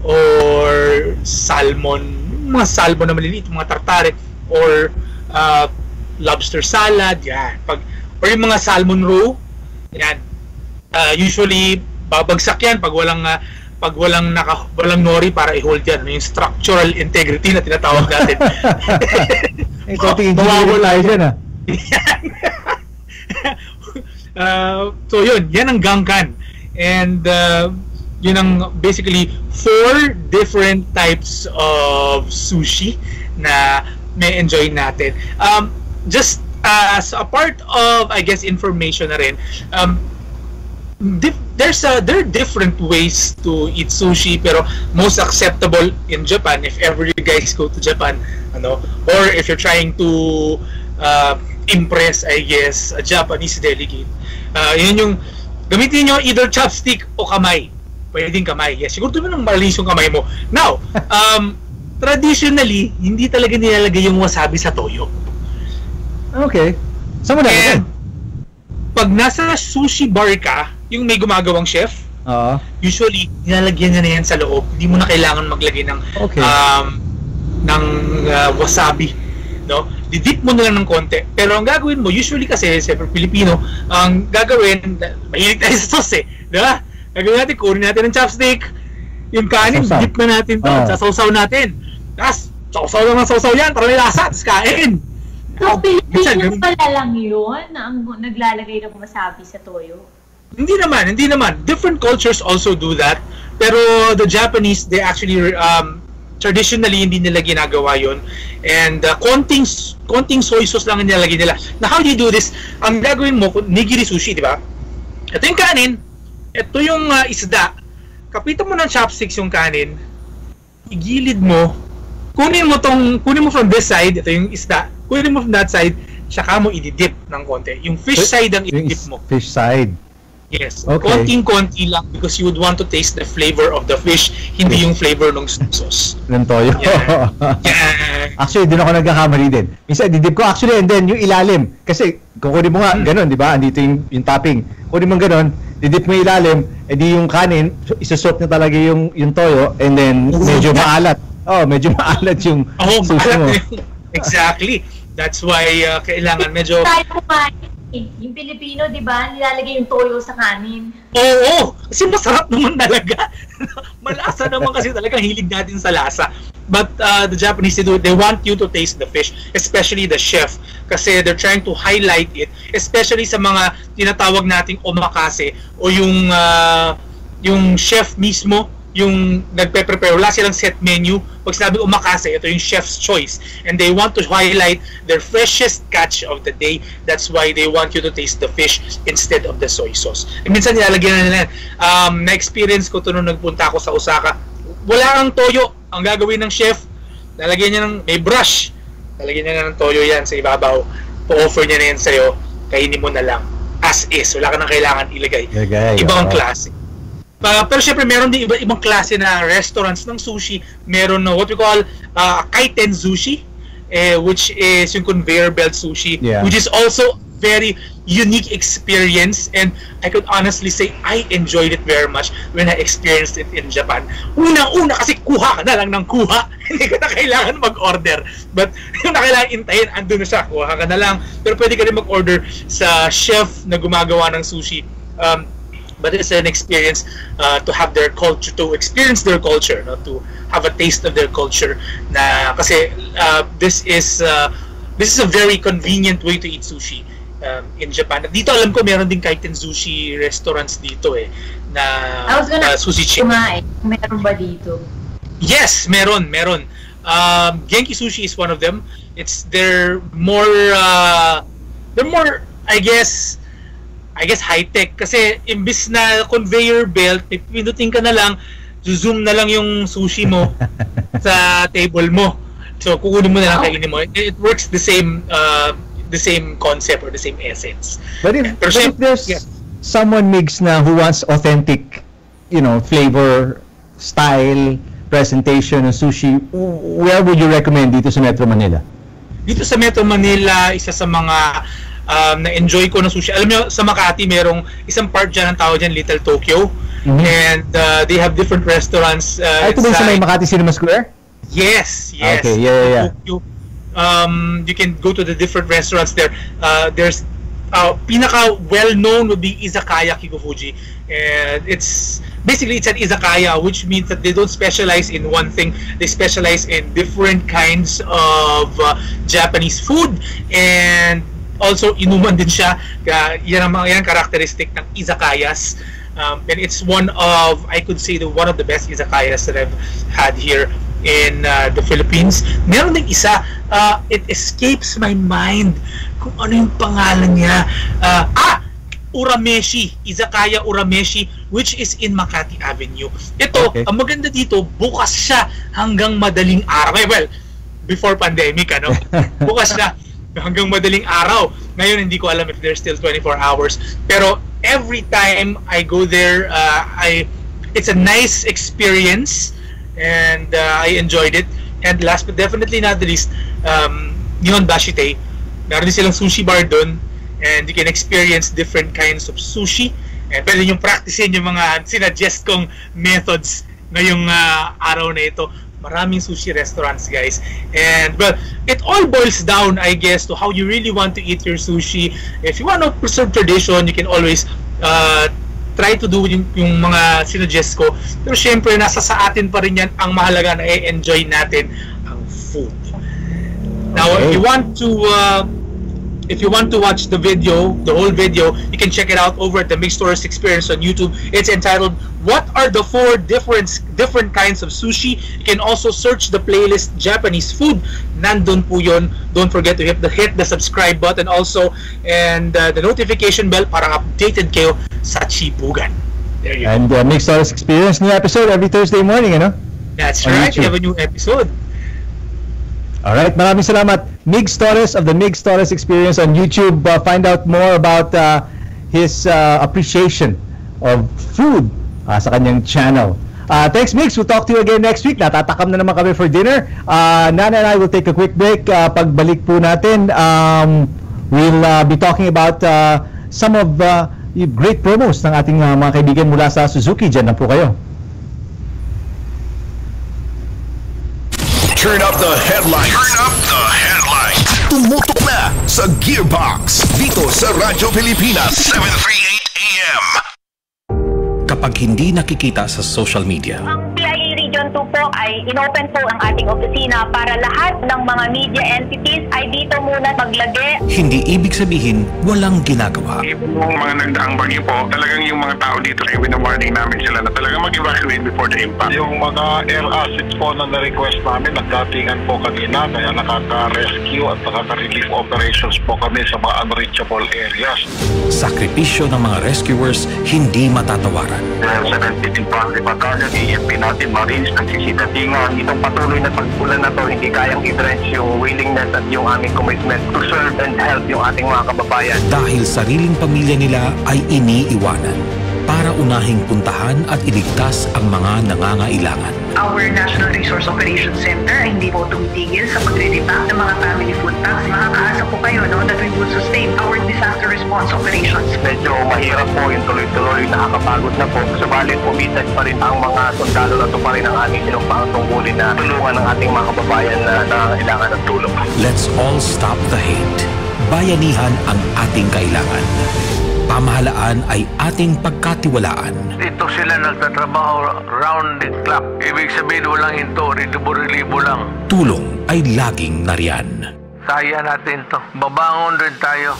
or salmon, mga salmon na maliliit, mga tartare, or lobster salad, yan. Or yung mga salmon roe, yan. Usually, babagsak yan pag walang nori para i-hold yan. Yung structural integrity na tinatawag natin. Ito, tingin tayo dyan, ha? So yan ang gangkan. And yun ang basically 4 different types of sushi na may enjoy natin. Just as a part of, I guess, information na rin, there are different ways to eat sushi, pero most acceptable in Japan, if ever you guys go to Japan, or if you're trying to impress, I guess, a Japanese delegate, yun yung gamitin nyo either chopstick o kamay. Pwedeng kamay. Yes, siguro ito nang malinis yung kamay mo. Now, traditionally, hindi talaga nilalagay yung wasabi sa toyo. Okay. Saan mo nalagay? Pag nasa sushi bar ka, yung may gumagawang chef, usually, nilalagyan niya na yan sa loob. Hindi mo na kailangan maglagay ng wasabi. No? Didip mo na lang ng konti. Pero ang gagawin mo, usually kasi, siyempre Pilipino, ang gagawin, mahilig tayo sa sauce eh. Diba? Gagawin natin, kunin natin ng chopstick, yung kanin, dip na natin to, sasawsaw natin. Tapos, sawsaw lang ng sawsaw yan, para may lasa, tapos kain. So, Pilipino pala lang yun na ang naglalagay ng wasabi sa toyo? Hindi naman. Different cultures also do that. Pero the Japanese, they actually, traditionally, hindi nila ginagawa yun. And konting soy sauce lang nilalagay nila. Now, how do you do this? Ang gagawin mo, nigiri sushi, di ba? Ito yung kanin. Ito yung isda. Kapitan mo ng chopsticks yung kanin. Igilid mo. Kunin mo from this side, ito yung isda. Kunin mo from that side, saka mo ididip ng konti. Yung fish side ang ididip mo. Fish side. Yes. Okay. Konting-konti lang because you would want to taste the flavor of the fish, hindi yung flavor ng sauce. Ng toyo. Yeah. Actually, doon ako nagkakamali din. Minsan, didip ko actually, and then yung ilalim. Kasi, kukunin mo nga, ganun, di ba? Andito yung topping. Kunin mo ganun, didip mo yung ilalim, edi yung kanin, isusot na talaga yung toyo, and then medyo maalat. Medyo maalat yung sushi mo. Exactly. That's why kailangan medyo... Yung Pilipino, di ba, nilalagay yung toyo sa kanin. Oo! Kasi masarap naman talaga. Malasa naman kasi talaga, hilig natin sa lasa. But the Japanese, they want you to taste the fish, especially the chef. Kasi they're trying to highlight it, especially sa mga tinatawag nating omakase o yung chef mismo, yung nagpe-prepare, wala silang set menu. Pag sinabi omakase, ito yung chef's choice. And they want to highlight their freshest catch of the day. That's why they want you to taste the fish instead of the soy sauce. E minsan nilalagyan na nila. Na-experience ko ito nung nagpunta ako sa Osaka. Wala ang toyo. Ang gagawin ng chef, lalagyan niya may brush. Lalagyan niya ng toyo yan sa ibabaw. Po-offer niya na yan sa'yo. Kainin mo na lang. As is. Wala ka nang kailangan ilagay. Ibang klase. Pero syempre meron din ibang klase na restaurants ng sushi. Meron what we call kaiten sushi, which is yung conveyor belt sushi, which is also very unique experience, and I could honestly say I enjoyed it very much when I experienced it in Japan. Unang-una kasi kuha ka na lang ng kuha, hindi ka na kailangan mag-order, but yung na kailangan intayin, andun na siya, kuha ka na lang. Pero pwede ka rin mag-order sa chef na gumagawa ng sushi. But it's an experience to have their culture, to experience their culture, to have a taste of their culture. Na kasi this is a very convenient way to eat sushi in Japan. Dito alam ko meron din kaiten sushi restaurants dito na sushi chain. Meron ba dito? Yes, meron. Genki Sushi is one of them. They're more I guess high-tech kasi imbis na conveyor belt, pindutin ka na lang, zoom na lang yung sushi mo sa table mo. So kukunin mo na lang, kainin mo. It works the same the same concept or the same essence. But if there's someone mix na who wants authentic, flavor, style, presentation ng sushi, where would you recommend dito sa Metro Manila? Dito sa Metro Manila, isa sa mga na-enjoy ko na sushi. Alam niyo, sa Makati, merong isang part dyan, ang tawag dyan, Little Tokyo. And they have different restaurants. Ito ba sa may Makati Cinema Square? Yes. Okay, yeah. Tokyo. You can go to the different restaurants there. There's pinaka well-known would be Izakaya Kikufuji. And it's an izakaya, which means that they don't specialize in one thing. They specialize in different kinds of Japanese food, and also inuman din siya. Yan ang characteristic ng izakayas. And it's one of, I could say, one of the best izakayas that I've had here in the Philippines. Meron ding isa, it escapes my mind kung ano yung pangalan niya. Urameshi, Izakaya Urameshi, which is in Makati Avenue. Ito, ang maganda dito, bukas siya hanggang madaling araw. Well, before pandemic, bukas siya hanggang madaling araw. Ngayon, hindi ko alam if there's still 24 hours. Pero every time I go there, it's a nice experience, and I enjoyed it. And last but definitely not the least, Nihon Bashite, meron din silang sushi bar doon. And you can experience different kinds of sushi. And pwede nyo practicein yung mga sinuggest kong methods ngayong araw na ito. Maraming sushi restaurants, guys. And, well, it all boils down, I guess, to how you really want to eat your sushi. If you want to preserve tradition, you can always try to do yung mga sinuggest ko. Pero syempre, nasa sa atin pa rin yan. Ang mahalaga na i-enjoy natin ang food. Now, if you want to watch the video, the whole video, you can check it out over at the Mixed Tourist Experience on YouTube. It's entitled, What are the 4 different kinds of sushi? You can also search the playlist Japanese food. Nandun po yun. Don't forget to hit the subscribe button also, and the notification bell para updated kayo sa Chibugan. There you go. And Mixed Tourist Experience, new episode every Thursday morning, That's right. We have a new episode. Alright, maraming salamat. Migs Torres of the Migs Torres Experience on YouTube. Find out more about his appreciation of food sa kanyang channel. Thanks, Migs. We'll talk to you again next week. Natatakam na naman kami for dinner. Nana and I will take a quick break. Pagbalik po natin, we'll be talking about some of the great promos ng ating mga kaibigan mula sa Suzuki. Diyan na po kayo. Turn up the headlights. Turn up the headlights. Tumutok na sa Gearbox dito sa Radyo Pilipinas 738 AM. Kapag hindi nakikita sa social media, ang PIA Region 2 po ay inopen po ang ating opisina para lahat ng mga media entities ay dito muna maglagay. hindi ibig sabihin walang ginagawa. Yung mga nagdaang bagyo po, talagang yung mga tao dito ay winawarning namin sila na talagang mag-evacuate before the impact. Yung mga air assets po na na-request namin, nagdatingan po kanina, kaya nakaka-rescue at nakaka-relief operations po kami sa mga unreachable areas. Sakripisyo ng mga rescuers hindi matatawaran. Sa 17th Infantry Battalion, EFP natin, Marines, nagsisidatingan. Itong patuloy na pagpulan na to, hindi kayang i-drench yung willingness at yung aming commitment to serve and help yung ating mga kababayan. Dahil sariling pamilya nila ay iniiwanan para unahing puntahan at iligtas ang mga nangangailangan. Our National Resource Operations Center ay hindi po tumitigil sa pagre-repack ng mga family food packs. Makakaasa po kayo that we will sustain our disaster response operations. Medyo mahirap po yung tuloy-tuloy, nakakapagod na po. Subalit pumitan pa rin ang mga sundalo na ito pa rin ang aming sinumpang tungkulin na tulungan ng ating mga kababayan na nangangailangan ng tulong. Let's all stop the hate. Bayanihan ang ating kailangan. Pamahalaan ay ating pagkatiwalaan. Ito sila nagtatrabaho round the clock. Ibig sabihin walang hinto, libo-libo lang. Tulong ay laging nariyan. Kaya natin to. Babangon rin tayo.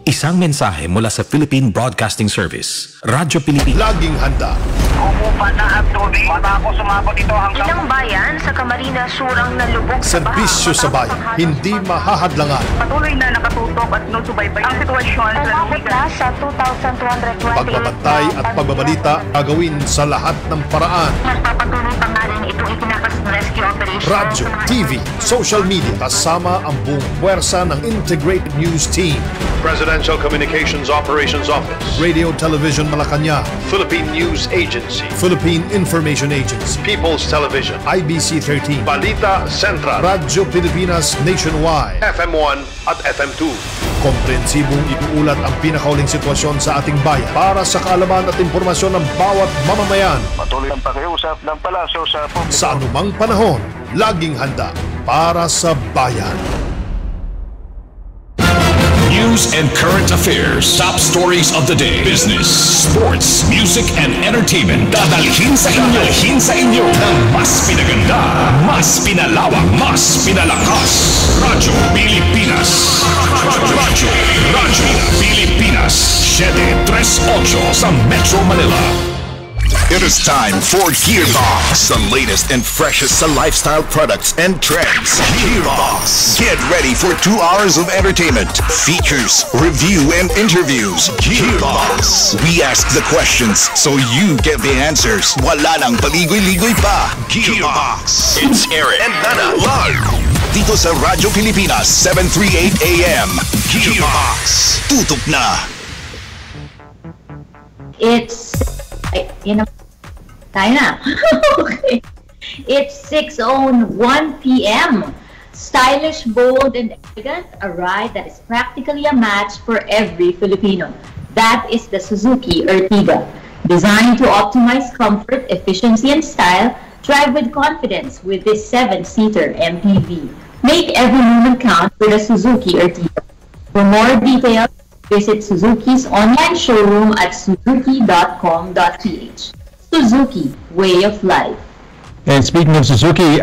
Isang mensahe mula sa Philippine Broadcasting Service, Radyo Pilipinas. Laging handa. Umupa na at tubig. Baka ako sumabot ito hanggang... Ilang bayan sa Camarines Surang nalubog sa baha. Serbisyo sa bayan, hindi mahahadlangan. Patuloy na nakatutok at nusubaybay ang sitwasyon sa lumigan. Sa 2,220. Pagbabantay at pagbabalita gagawin sa lahat ng paraan. Magpapatuloy pa nga rin itong itinakas ng rescue operation. Radyo, TV, social media, kasama ang buong puwersa ng Integrated News Team. Presidential Communications Operations Office. Radio Television Malacanang. Philippine News Agency. Philippine Information Agency. People's Television. IBC 13. Balita Central. Radyo Pilipinas Nationwide. FM1 at FM2. Komprehensibong iuulat ang pinakauling sitwasyon sa ating bayan para sa kaalaman at impormasyon ng bawat mamamayan. Patuloy ang pakiusap ng palasyo sa publiko. Sa anumang panahon, laging handa para sa bayan. News and current affairs. Top stories of the day. Business, sports, music, and entertainment. Dadalhin sa inyo ng mas pinaganda, mas pinalawak, mas pinalakas. Radyo Pilipinas. Radyo Pilipinas. 738 sa Metro Manila. It is time for Gearbox, the latest and freshest lifestyle products and trends. Gearbox. Get ready for 2 hours of entertainment, features, review, and interviews. Gearbox. We ask the questions so you get the answers. Wala nang paligoy-ligoy pa. Gearbox. It's Eric and Nana live dito sa Radyo Pilipinas 738 AM. Gearbox. Tutok na. It's tayo na. Okay. It's 6:01 p.m. Stylish, bold, and elegant, a ride that is practically a match for every Filipino. That is the Suzuki Ertiga. Designed to optimize comfort, efficiency, and style, drive with confidence with this 7-seater MPV. Make every moment count with a Suzuki Ertiga. For more details, visit Suzuki's online showroom at suzuki.com.ph. Suzuki, way of life. And speaking of Suzuki,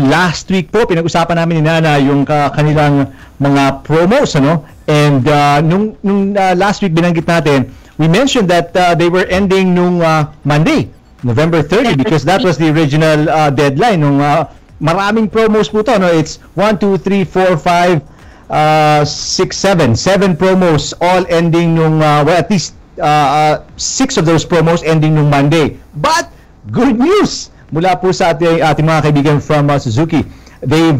last week po, pinag-usapan namin ni Nana yung kanilang mga promos, ano? And nung last week binanggit natin, we mentioned that they were ending nung Monday, November 30, because that was the original deadline. Nung maraming promos po to, no? It's 1, 2, 3, 4, 5, 6, 7 promos, all ending nung well, at least 6 of those promos ending nung Monday. But good news mula po sa ating mga kaibigan from Suzuki. They've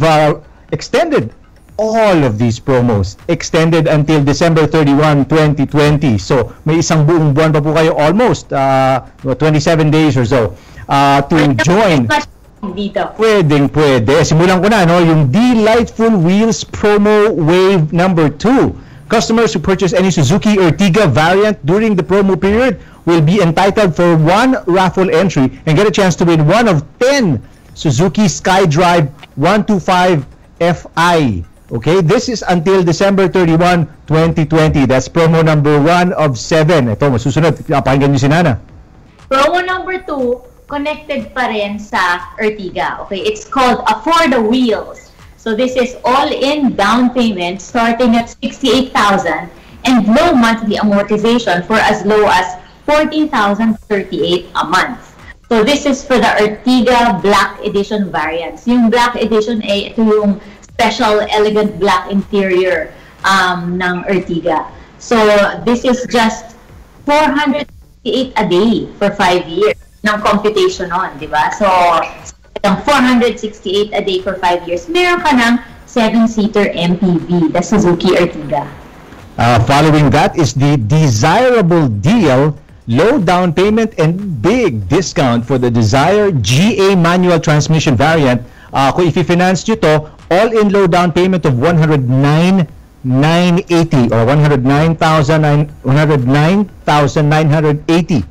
extended all of these promos, extended until December 31, 2020. So may isang buong buwan pa po kayo, almost 27 days or so to join. Dito. Pwede. Simulan ko na, no? Yung Delightful Wheels Promo Wave number 2. Customers who purchase any Suzuki Ertiga variant during the promo period will be entitled for 1 raffle entry and get a chance to win one of 10 Suzuki SkyDrive 125 Fi. Okay, this is until December 31, 2020. That's promo number 1 of 7. Ito, masusunod. Pakinggan niyo si Nana. Promo number 2, connected pa rin sa Ertiga. Okay, it's called For the Wheels. So this is all-in down payment starting at 68,000 and low monthly amortization for as low as 14,038 a month. So this is for the Ertiga Black Edition variants. Yung Black Edition ay ito yung special elegant black interior ng Ertiga. So this is just 468 a day for 5 years. Ng computation on, di ba? So, 468 a day for 5 years. Meron ka ng 7-seater MPV, the Suzuki Ertiga. Following that is the desirable deal, low down payment and big discount for the Desire GA manual transmission variant. Kung i-finance nyo to, all-in low down payment of 109,980 or 109,980.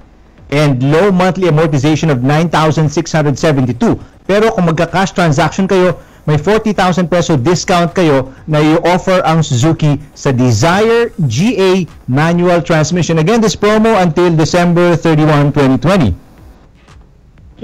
And low monthly amortization of 9,672. Pero kung magka-cash transaction kayo, may 40,000 peso discount kayo na i-offer ang Suzuki sa Desire GA manual transmission. Again, this promo until December 31, 2020.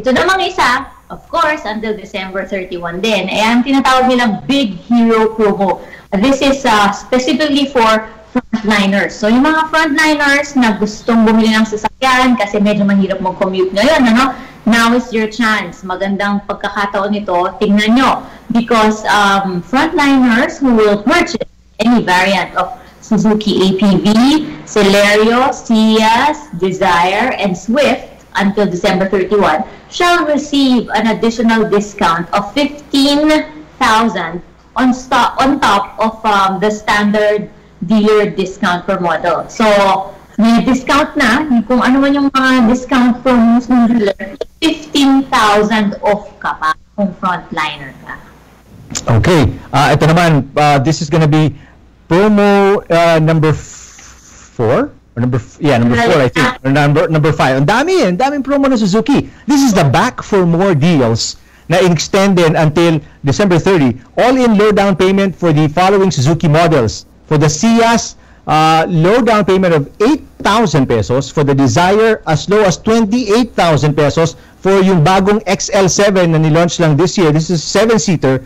Ito namang isa, of course, until December 31 din. Ang tinatawag nilang Big Hero promo. This is specifically for frontliners. So, yung mga frontliners na gustong bumili ng sasakyan kasi medyo mahirap mag-commute ngayon, ano? Now is your chance. Magandang pagkakataon nito. Tingnan nyo. Because frontliners who will purchase any variant of Suzuki APV, Celerio, Ciaz, Desire, and Swift until December 31 shall receive an additional discount of 15,000 on top of the standard dealer discount per model. So, may discount na, kung ano man yung mga discount promos ng dealer, 15,000 off ka pa kung frontliner ka. Okay, ito naman, this is gonna be promo number 4? Or number 4 I think, or number 5. Ang daming promo ng Suzuki. This is the back for more deals na extended until December 30. All-in low down payment for the following Suzuki models. For the Ciaz, low down payment of 8,000 pesos. For the Desire, as low as 28,000 pesos. For yung bagong XL7 na nilaunch lang this year, this is 7-seater,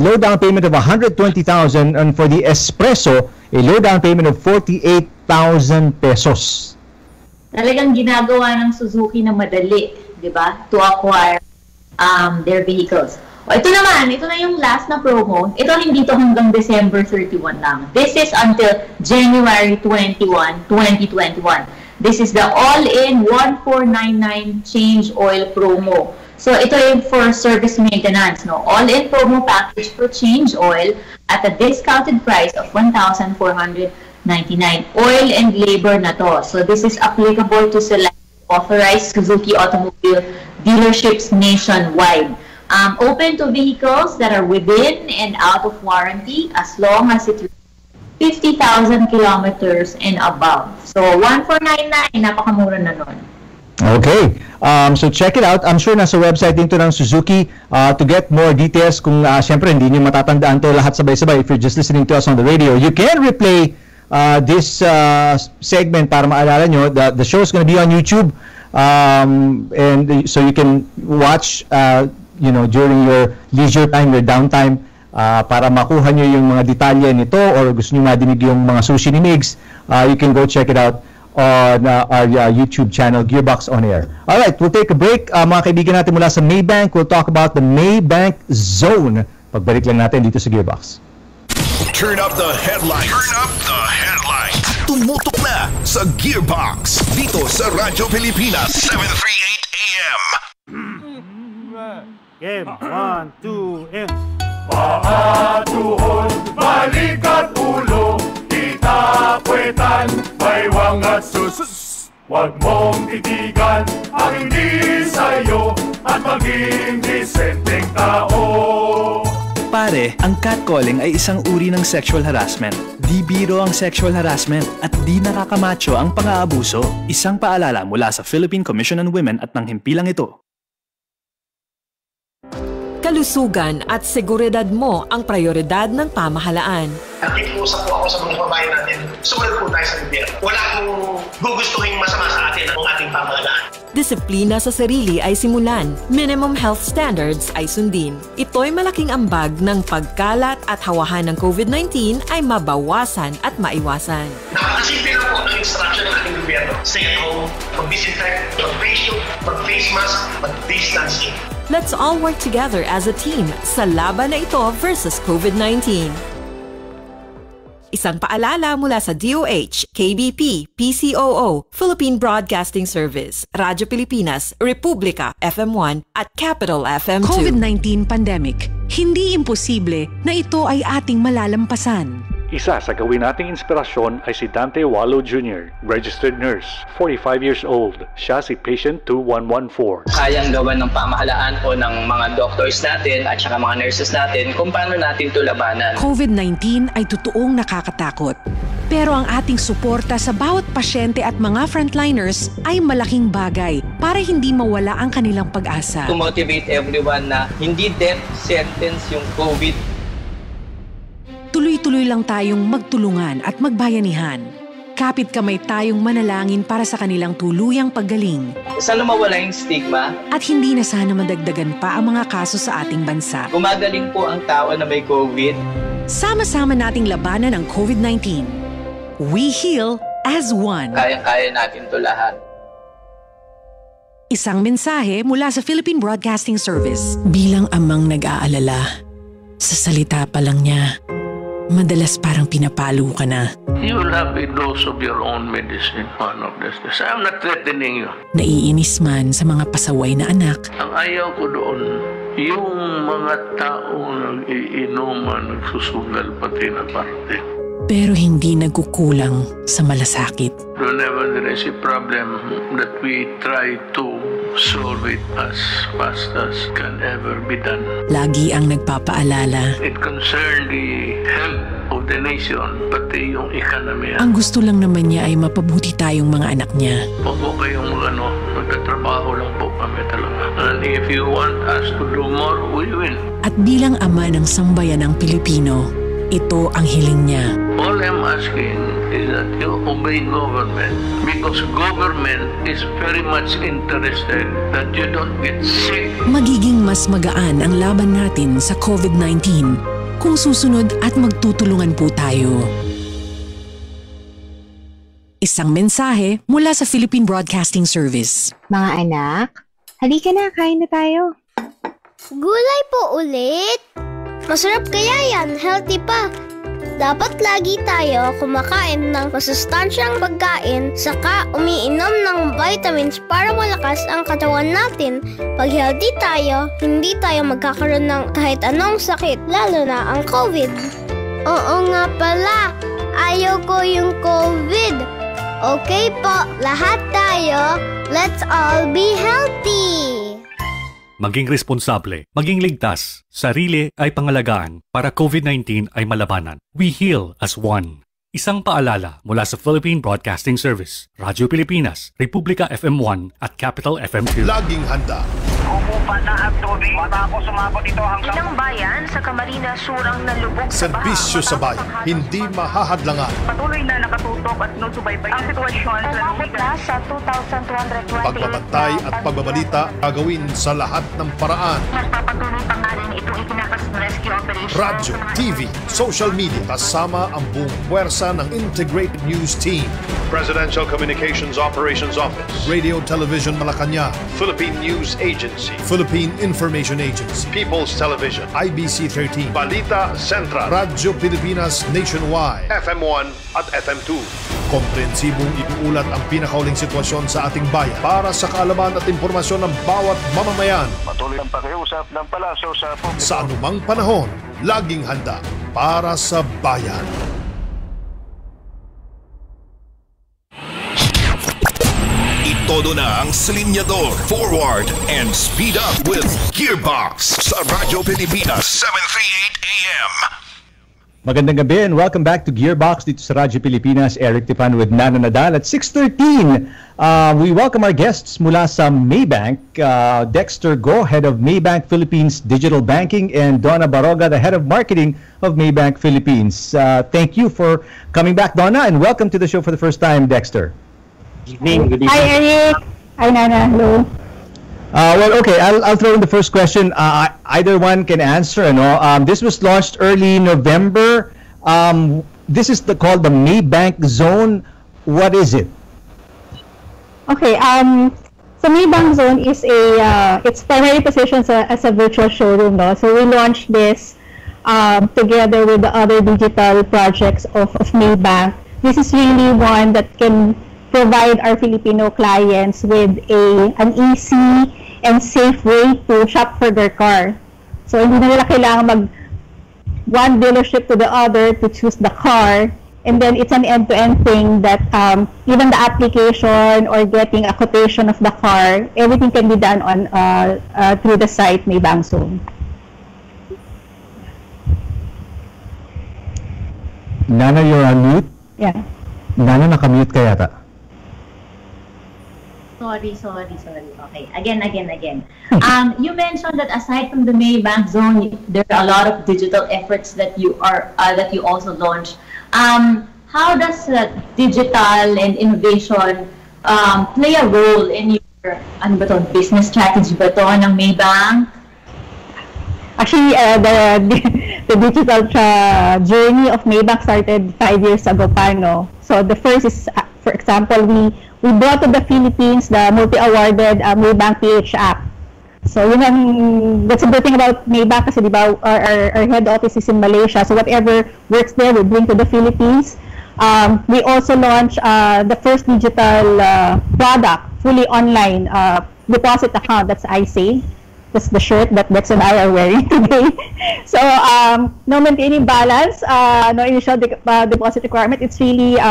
low down payment of 120,000. And for the Espresso, a low down payment of 48,000 pesos. Talagang ginagawa ng Suzuki na madali, di ba? To acquire their vehicles. O, ito na yung last na promo. Ito hindi to hanggang December 31 lang. This is until January 21, 2021. This is the all-in 1499 change oil promo. So, ito yung for service maintenance, no? All-in promo package for change oil at a discounted price of 1,499. Oil and labor na to. So, this is applicable to select authorized Suzuki automobile dealerships nationwide. Open to vehicles that are within and out of warranty as long as it's 50,000 kilometers and above. So, 1499, napakamura na nun. Okay, so check it out. I'm sure nasa website din to ng Suzuki to get more details. Kung syempre hindi nyo matatandaan to lahat sabay-sabay if you're just listening to us on the radio. You can replay this segment para maalala nyo. The show is going to be on YouTube, and so you can watch during your leisure time, your downtime, para makuha nyo yung mga detalye nito or gusto nyo madinig yung mga sushi ni Migs. You can go check it out on our YouTube channel, Gearbox On Air. Alright, we'll take a break. Mga kaibigan natin mula sa Maybank, we'll talk about the Maybank Zone. Pagbalik lang natin dito sa Gearbox. Turn up the headlines. Turn up the headlines. Tumutok na sa Gearbox dito sa Radyo Pilipinas 738 AM. Game 1, 2, and Paa, tuhod, balik at ulo, itapwetan, baywang at sus. Huwag mong titigan ang hindi sa'yo at maging disenteng tao. Pare, ang catcalling ay isang uri ng sexual harassment. Di biro ang sexual harassment at di nakakamacho ang pang-aabuso. Isang paalala mula sa Philippine Commission on Women at ng himpilang ito. Kalusugan at seguridad mo ang prioridad ng pamahalaan. Nakikiusap po ako sa mga kababayan natin, sumunod po tayo sa gobyerno. Wala akong gugustuhin masama sa atin ang ating pamahalaan. Disiplina sa sarili ay simulan, minimum health standards ay sundin. Ito'y malaking ambag ng pagkalat at hawahan ng COVID-19 ay mabawasan at maiwasan. Napakasimple lang po ng instruction ng ating gobyerno. Stay at home, mag-disinfect, mag-face shield, mag-face mask, mag-distancing. Let's all work together as a team sa laban na ito versus COVID-19. Isang paalala mula sa DOH, KBP, PCOO, Philippine Broadcasting Service, Radyo Pilipinas, Republika, FM1, at Capital FM2. COVID-19 pandemic, hindi imposible na ito ay ating malalampasan. Isa sa gawin nating inspirasyon ay si Dante Wallo Jr., registered nurse, 45 years old. Siya si patient 2114. Kayang gawan ng pamahalaan o ng mga doctors natin at saka mga nurses natin kung paano natin ito labanan. COVID-19 ay totoong nakakatakot. Pero ang ating suporta sa bawat pasyente at mga frontliners ay malaking bagay para hindi mawala ang kanilang pag-asa. To motivate everyone na hindi death sentence yung COVID. Tuloy-tuloy lang tayong magtulungan at magbayanihan. Kapit kamay tayong manalangin para sa kanilang tuluyang paggaling. Sana mawala yung stigma. At hindi na sana madagdagan pa ang mga kaso sa ating bansa. Gumagaling po ang tao na may COVID. Sama-sama nating labanan ang COVID-19. We heal as one. Kaya-kaya natin to lahat. Isang mensahe mula sa Philippine Broadcasting Service. Bilang amang nag-aalala, sa salita pa lang niya, Madalas parang pinapalo ka na. You will have a dose of your own medicine one of these days. I'm not threatening you. Naiinis man sa mga pasaway na anak. Ang ayaw ko doon, yung mga taong nag-iinuman, nagsusugal pati na parte. Pero hindi nagkukulang sa malasakit. Whenever there is a problem that we try to solve it as fast as can ever be done. Lagi ang nagpapaalala. It concerns the health of the nation, pati yung economy. Ang gusto lang naman niya ay mapabuti tayong mga anak niya. Huwag po kayong nagtatrabaho lang po kami talaga. And if you want us to do more, we will. At bilang ama ng sambayan ng Pilipino, ito ang hiling niya. All I'm asking is that you obey government because government is very much interested that you don't get sick. Magiging mas magaan ang laban natin sa COVID-19 kung susunod at magtutulungan po tayo. Isang mensahe mula sa Philippine Broadcasting Service. Mga anak, halika na, kain na tayo. Gulay po ulit? Masarap kaya yan, healthy pa. Dapat lagi tayo kumakain ng masustansyang pagkain saka umiinom ng vitamins para malakas ang katawan natin. Pag healthy tayo, hindi tayo magkakaroon ng kahit anong sakit, lalo na ang COVID. Oo nga pala, ayaw ko yung COVID. Okay po, lahat tayo, let's all be healthy! Maging responsable, maging ligtas, sarili ay pangalagaan para COVID-19 ay malabanan. We heal as one. Isang paalala mula sa Philippine Broadcasting Service, Radyo Pilipinas, Republika FM1 at Capital FM2. Laging handa. Umupa na ang tubig matapos sumabot ito hanggang ilang bayan sa Camarines Sur ang nalubog sa baha. Serbisyo sa bayan, hindi mahahadlangan. Patuloy na nakatutok at nusubaybay ang sitwasyon sa lalawigan sa 2,220. Pagbabantay at pagbabalita gagawin sa lahat ng paraan. Magpapatuloy pa nga rin itong itinakas na rescue operation. Radyo, TV, social media, kasama ang buong puwersa ng Integrated News Team. Presidential Communications Operations Office. Radio Television Malacanang. Philippine News Agency. Philippine Information Agency. People's Television. IBC 13. Balita Central. Radyo Pilipinas Nationwide. FM1 at FM2. Komprehensibong inuulat ang pinakauling sitwasyon sa ating bayan para sa kaalaman at impormasyon ng bawat mamamayan. Patuloy ang pakiusap ng palasyo sa publiko. Sa anumang panahon, laging handa para sa bayan. Todo na ang silinyador, forward, and speed up with Gearbox sa Radyo Pilipinas, 738 AM. Magandang gabi and welcome back to Gearbox dito sa Radyo Pilipinas. Eric Tipan with Nana Nadal at 6:13. We welcome our guests mula sa Maybank, Dexter Go, Head of Maybank Philippines Digital Banking, and Donna Baroga, the Head of Marketing of Maybank Philippines. Thank you for coming back, Donna, and welcome to the show for the first time, Dexter. Good evening. Hi, Eric. Hi, Nana. Hello. Well, okay, I'll throw in the first question. Either one can answer. This was launched early November. This is called the Maybank Zone. What is it? Okay. So Maybank Zone is it's primarily positioned as a virtual showroom. No? So we launched this together with the other digital projects of Maybank. This is really one that can provide our Filipino clients with an easy and safe way to shop for their car. So hindi na nila kailangan mag one dealership to the other to choose the car, and then it's an end-to-end thing that even the application or getting a quotation of the car, everything can be done on through the site Maybank Zone. Nana, you're on mute? Yeah. Nana, nakamute ka yata. Sorry. Okay, again. You mentioned that aside from the Maybank Zone, there are a lot of digital efforts that you also launched. How does digital and innovation play a role in your business strategy ng Maybank? Actually, the digital journey of Maybank started 5 years ago pa, no? So the first is, for example, we brought to the Philippines the multi-awarded Maybank PH app. So that's a good thing about Maybank kasi diba our head office is in Malaysia. So whatever works there, we bring to the Philippines. We also launched the first digital product, fully online deposit account. That's iSave. That's the shirt that Dex and I are wearing today. So no maintaining balance, no initial deposit requirement. It's really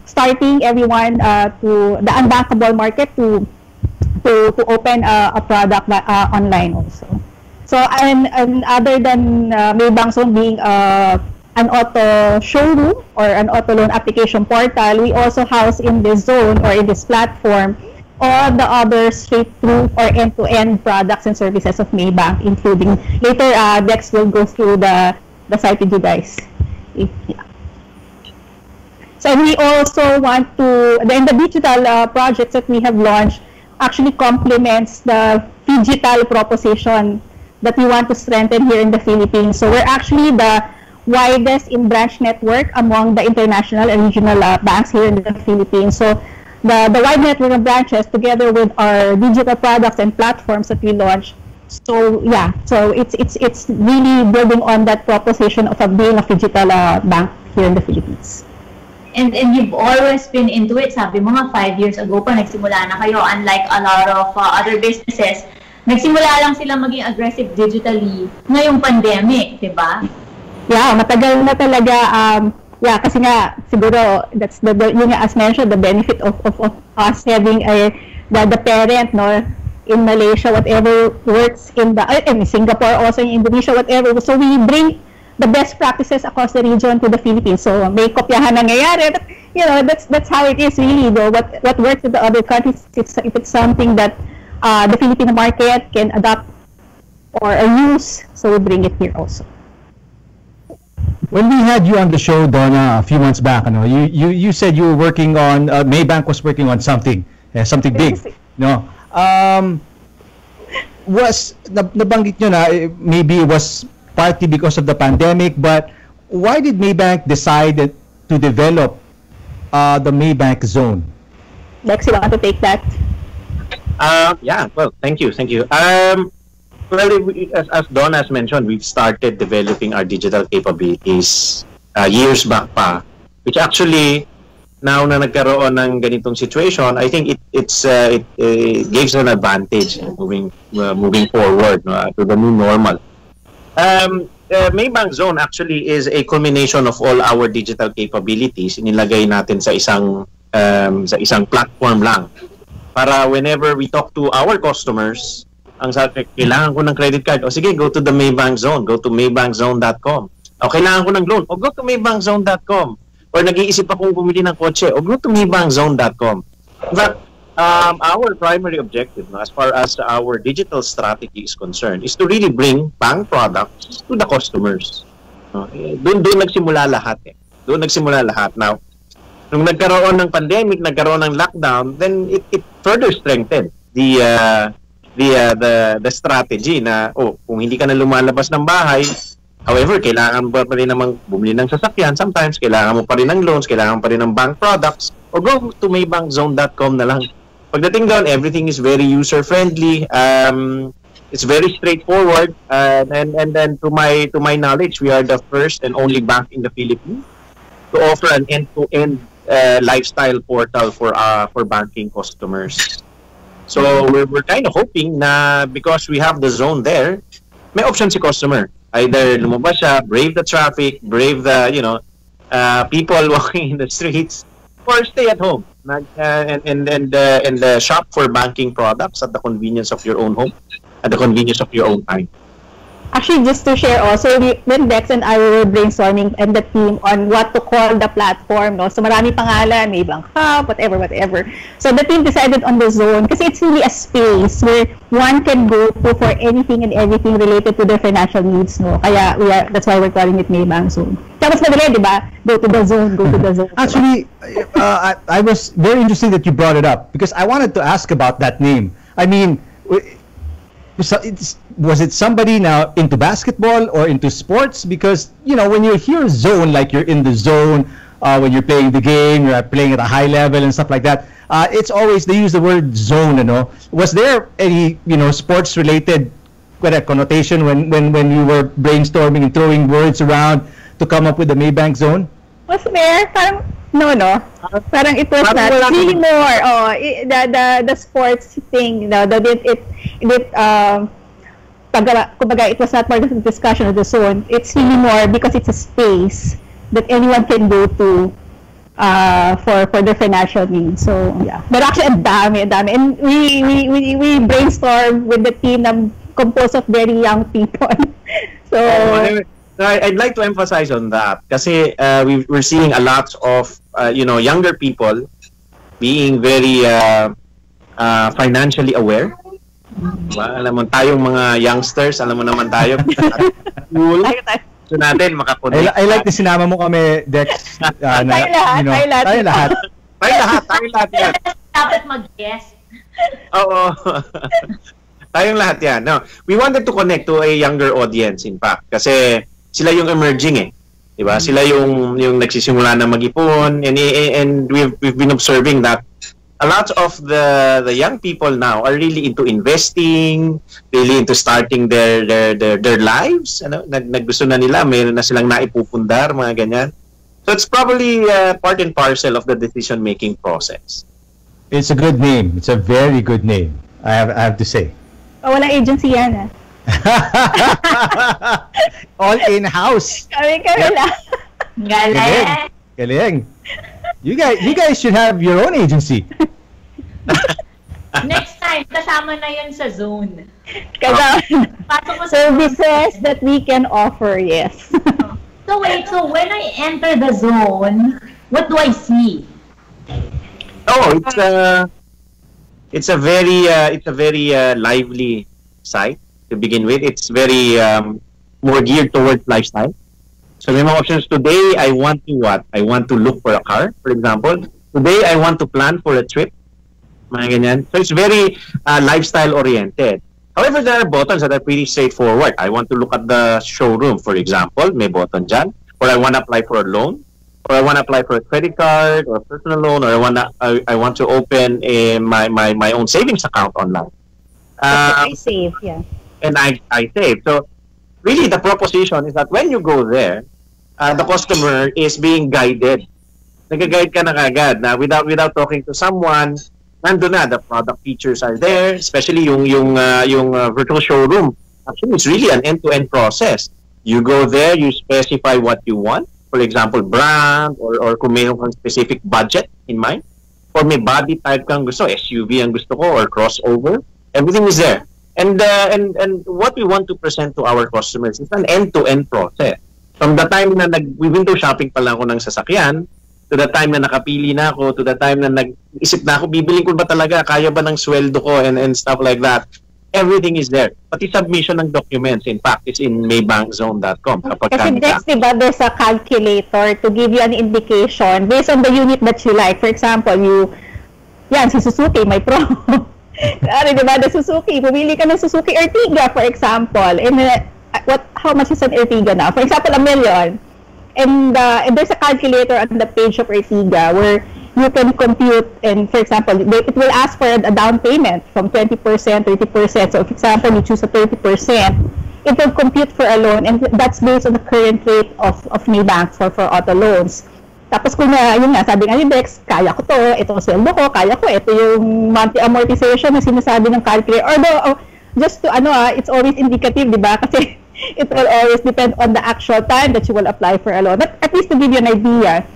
starting everyone to the unbankable market to open a product online also. So and other than Maybank Zone being an auto showroom or an auto loan application portal, we also house in this zone or in this platform all the other straight-through or end-to-end products and services of Maybank, including later Dex will go through the site with you guys. Yeah. So we also want to, the digital projects that we have launched actually complements the digital proposition that we want to strengthen here in the Philippines. So we're actually the widest in branch network among the international and regional banks here in the Philippines. So the wide network of branches together with our digital products and platforms that we launched. So yeah, so it's really building on that proposition of being a digital bank here in the Philippines. And you've always been into it. Sabi mo nga 5 years ago pa nagsimula na kayo, unlike a lot of other businesses. Nagsimula lang sila maging aggressive digitally ngayong pandemic, 'di ba? Yeah, matagal na talaga. Yeah, kasi nga siguro that's yung as mentioned, the benefit of us having the parent, no, in Malaysia, whatever works in Singapore, also in Indonesia, whatever. So we bring the best practices across the region to the Philippines. So may kopyahan nangyayari, but that's how it is really, though. What works in the other countries, if it's something that the Filipino market can adapt or use, so we bring it here also. When we had you on the show, Donna, a few months back, you said you were working on Maybank was working on something big, no? Nabanggit nyo na maybe it was partly because of the pandemic, but why did Maybank decide to develop the Maybank Zone? Lex, you want to take that? Yeah, well, thank you. Well, as Don has mentioned, we've started developing our digital capabilities years back pa, which actually, now na nagkaroon ng ganitong situation, I think it gives an advantage moving forward, no, to the new normal. Maybank Zone actually is a culmination of all our digital capabilities. Inilagay natin sa isang platform lang para whenever we talk to our customers, ang sabi, kailangan ko ng credit card, o sige, go to the Maybank Zone, go to maybankzone.com. O kailangan ko ng loan, o go to maybankzone.com. Or nag-iisip akong bumili ng kotse, o go to maybankzone.com. But our primary objective, as far as our digital strategy is concerned, is to really bring bank products to the customers. Doon nagsimula lahat. Doon nagsimula lahat. Now, nung nagkaroon ng pandemic, nagkaroon ng lockdown, then it further strengthened the strategy na kung hindi ka na lumalabas ng bahay, however, kailangan mo pa rin namang bumili ng sasakyan, sometimes kailangan mo pa rin ng loans, kailangan pa rin ng bank products, o go to maybankzone.com na lang. Pagdating doon, everything is very user-friendly, it's very straightforward, and then to my knowledge, we are the first and only bank in the Philippines to offer an end-to-end lifestyle portal for banking customers. So we're kind of hoping na because we have the zone there, may option si customer. Either lumabas siya, brave the traffic, brave the people walking in the streets, or stay at home and shop for banking products at the convenience of your own home, at the convenience of your own time. Actually, just to share also, when Dex and I were brainstorming and the team on what to call the platform, no? So marami pangalan, may Bank Hub, whatever. So the team decided on the zone kasi it's really a space where one can go to for anything and everything related to their financial needs, no? Kaya that's why we're calling it Maybank Zone. Kaya mas madali, di ba? Go to the zone. Actually, I was very interested that you brought it up because I wanted to ask about that name. I mean, was it somebody now into basketball or into sports? Because when you hear zone, like you're in the zone, when you're playing the game, you're playing at a high level and stuff like that. It's always, they use the word zone, Was there any, sports related connotation when you were brainstorming and throwing words around to come up with the Maybank Zone? Was there? Parang, no. Parang it was not. Really more. The sports thing, kumbaga, it was not part of the discussion of the zone. It's really more because it's a space that anyone can go to for their financial needs. So yeah, but actually ang dami, and we brainstorm with the team na composed of very young people. So I'd like to emphasize on that kasi we're seeing a lot of younger people being very financially aware. Alam mo tayong mga youngsters, alam mo naman tayo. So natin makakonect. I like na sinama mo kami, Dex. Tayo lahat. Yan. Dapat mag-guess. Oo. Tayong lahat yan. No, we wanted to connect to a younger audience in fact kasi sila yung emerging diba? Sila yung nagsisimula na mag-ipon and we've been observing that a lot of the young people now are really into investing, really into starting their lives. Naggusto na nila, mayroon na silang naipupundar, mga ganyan. So it's probably part and parcel of the decision-making process. It's a good name. It's a very good name, I have to say. Walang agency yan, All in-house. Kami lang. Galing. You guys should have your own agency. Next time, kasama na yun sa zone. Services that we can offer, yes. So wait, so when I enter the zone, what do I see? Oh, it's a very lively site to begin with. It's very more geared towards lifestyle. So may mga options. Today, I want to what? I want to look for a car, for example. Today, I want to plan for a trip. Mga ganyan. So it's very lifestyle-oriented. However, there are buttons that are pretty straightforward. I want to look at the showroom, for example. May button dyan. Or I want to apply for a loan. Or I want to apply for a credit card or a personal loan. Or I want to open my own savings account online. I save, yeah. And I save. So really, the proposition is that when you go there, the customer is being guided. Nag-guide ka na kagad na without talking to someone. Nandun na, the product features are there, especially yung virtual showroom. Actually, it's really an end-to-end process. You go there, you specify what you want. For example, brand or kung mayroon kang specific budget in mind. Or may body type kang gusto, SUV ang gusto ko or crossover. Everything is there. And what we want to present to our customers is an end-to-end process. From the time na window shopping pa lang ako ng sasakyan, to the time na nakapili na ako, to the time na nag-isip na ako, bibiling ko ba talaga, kaya ba ng sweldo ko and stuff like that. Everything is there. Pati submission ng documents, in fact, is in maybankzone.com. Kasi next, diba, there's a calculator to give you an indication based on the unit that you like. For example, si Suzuki, may pro. Diba, the Suzuki, pumili ka ng Suzuki Ertiga, for example. And how much is an Ertiga now? For example, $1 million. And there's a calculator on the page of Ertiga where you can compute, and for example, it will ask for a down payment from 20%, 30%. So, for example, you choose a 30%, it will compute for a loan, and that's based on the current rate of Maybank for auto loans. Tapos kung yun nga, sabi nga ni Dex, kaya ko to, ito sweldo ko, kaya ko, ito yung monthly amortization na sinasabi ng calculator. Although, just to, it's always indicative, di ba? Kasi it will always depend on the actual time that you will apply for a loan. But at least to give you an idea.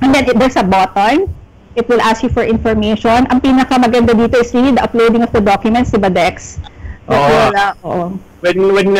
And then there's a button. It will ask you for information. Ang pinakamaganda dito is really the uploading of the documents, di ba, Dex? When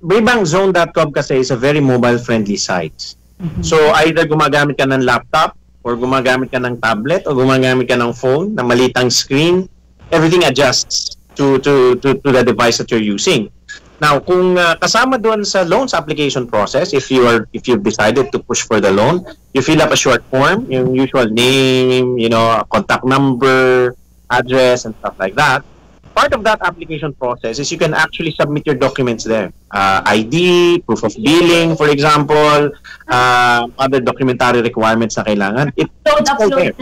maybankzone.com kasi is a very mobile-friendly site. Mm-hmm. So either gumagamit ka ng laptop or gumagamit ka ng tablet or gumagamit ka ng phone na malitang screen, everything adjusts to the device that you're using. Now, kung kasama doon sa loans application process, if you've decided to push for the loan, you fill up a short form, yung usual name, contact number, address, and stuff like that. part of that application process is you can actually submit your documents there. ID, proof of billing, for example, other documentary requirements na kailangan. It's all there.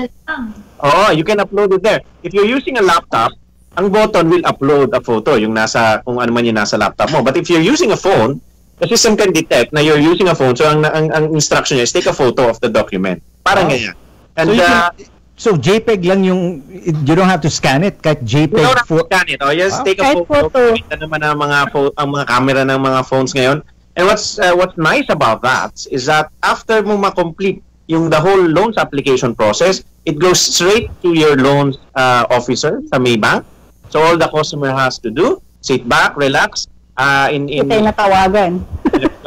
Oh, you can upload it there. If you're using a laptop, ang button will upload a photo, yung nasa, kung ano man yung nasa laptop mo. But if you're using a phone, the system can detect na you're using a phone, so ang instruction niya is take a photo of the document. Parang ganyan. And so JPEG lang yung, you don't have to scan it, kahit JPEG. You don't have to scan it. Oh, just take a photo. Ito naman ang mga camera ng mga phones ngayon. And what's nice about that is that after mo ma-complete the whole loans application process, it goes straight to your loans officer sa Maybank. So all the customer has to do, sit back, relax. In natawagan.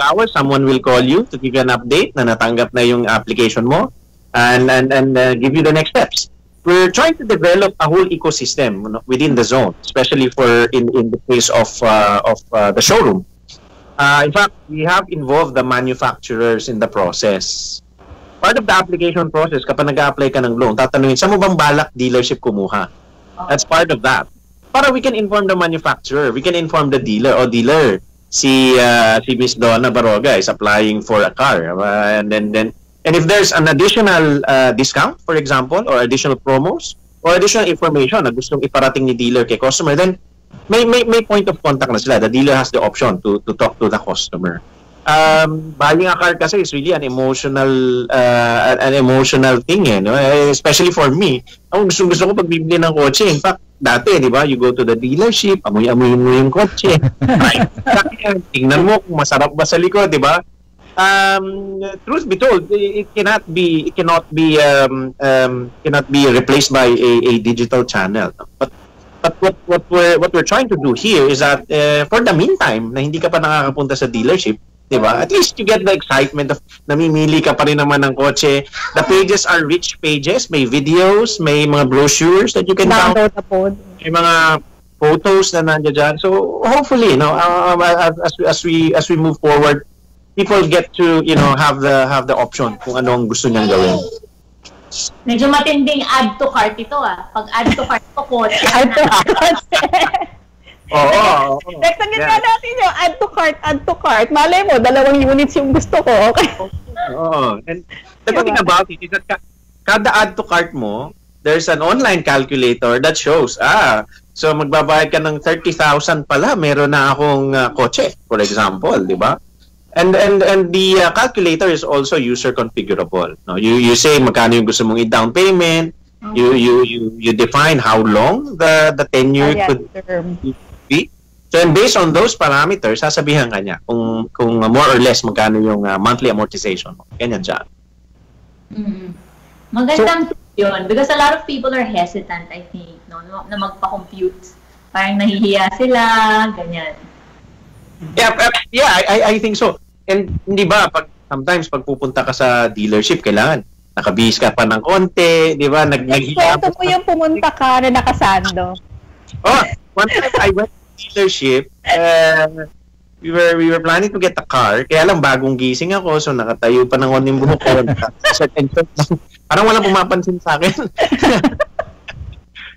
hours, someone will call you to give you an update na natanggap na yung application mo. And give you the next steps. We're trying to develop a whole ecosystem within the zone, especially in the case of the showroom. In fact, we have involved the manufacturers in the process. Part of the application process, kapag nag-a-apply ka ng loan, tatanungin, saan mo bang balak dealership kumuha? That's part of that. Para we can inform the manufacturer, we can inform the dealer, dealer, si Miss Donna Baroga is applying for a car, and if there's an additional discount, for example, or additional promos, or additional information na gustong iparating ni dealer kay customer, then may point of contact na sila. The dealer has the option to talk to the customer. Buying a car kasi is really an emotional thing, no? Especially for me. Ang gusto ko pag bibili ng kotse. In fact, dati, di ba, you go to the dealership, amoy-amoy mo yung kotse. Right? Tingnan mo kung masarap ba sa likod, di ba? Truth be told, it cannot be replaced by a digital channel. But what we're trying to do here is that for the meantime, na hindi ka pa nakakapunta sa dealership, diba? At least you get the excitement of namimili ka pa rin naman ng kotse. The pages are rich pages, may videos, may mga brochures that you can download. May mga photos na nandiyan dyan. So hopefully, as we move forward, people get to have the option kung anong gusto niyang gawin. Medyo matinding add to cart ito Pag add to cart ko kotse. Add to cart. Oo. Next ang ganda natin yung add to cart. Malay mo, 2 units yung gusto ko. Okay. Oo. And the good thing about it is that kada add to cart mo, there's an online calculator that shows, so magbabayad ka ng 30,000 pala, meron na akong kotse, for example, di ba? And the calculator is also user configurable. No? You say magkano yung gusto mong i-down payment, you define how long the tenure could be. So and based on those parameters, sasabihan ka niya kung more or less magkano yung monthly amortization mo. Ganyan siya. Magandang yun because a lot of people are hesitant, I think, na magpa-compute. Parang nahihiya sila, ganyan. Yeah, I think so. And hindi ba sometimes pag pupunta ka sa dealership, kailangan nakabihis ka pa ng konti, di ba? Kwento mo yung pumunta ka na nakasando. One time I went to dealership, we were planning to get a car, kaya lang bagong gising ako, so nakatayo pa ng konting buhok ko. Parang walang pumapansin sa akin.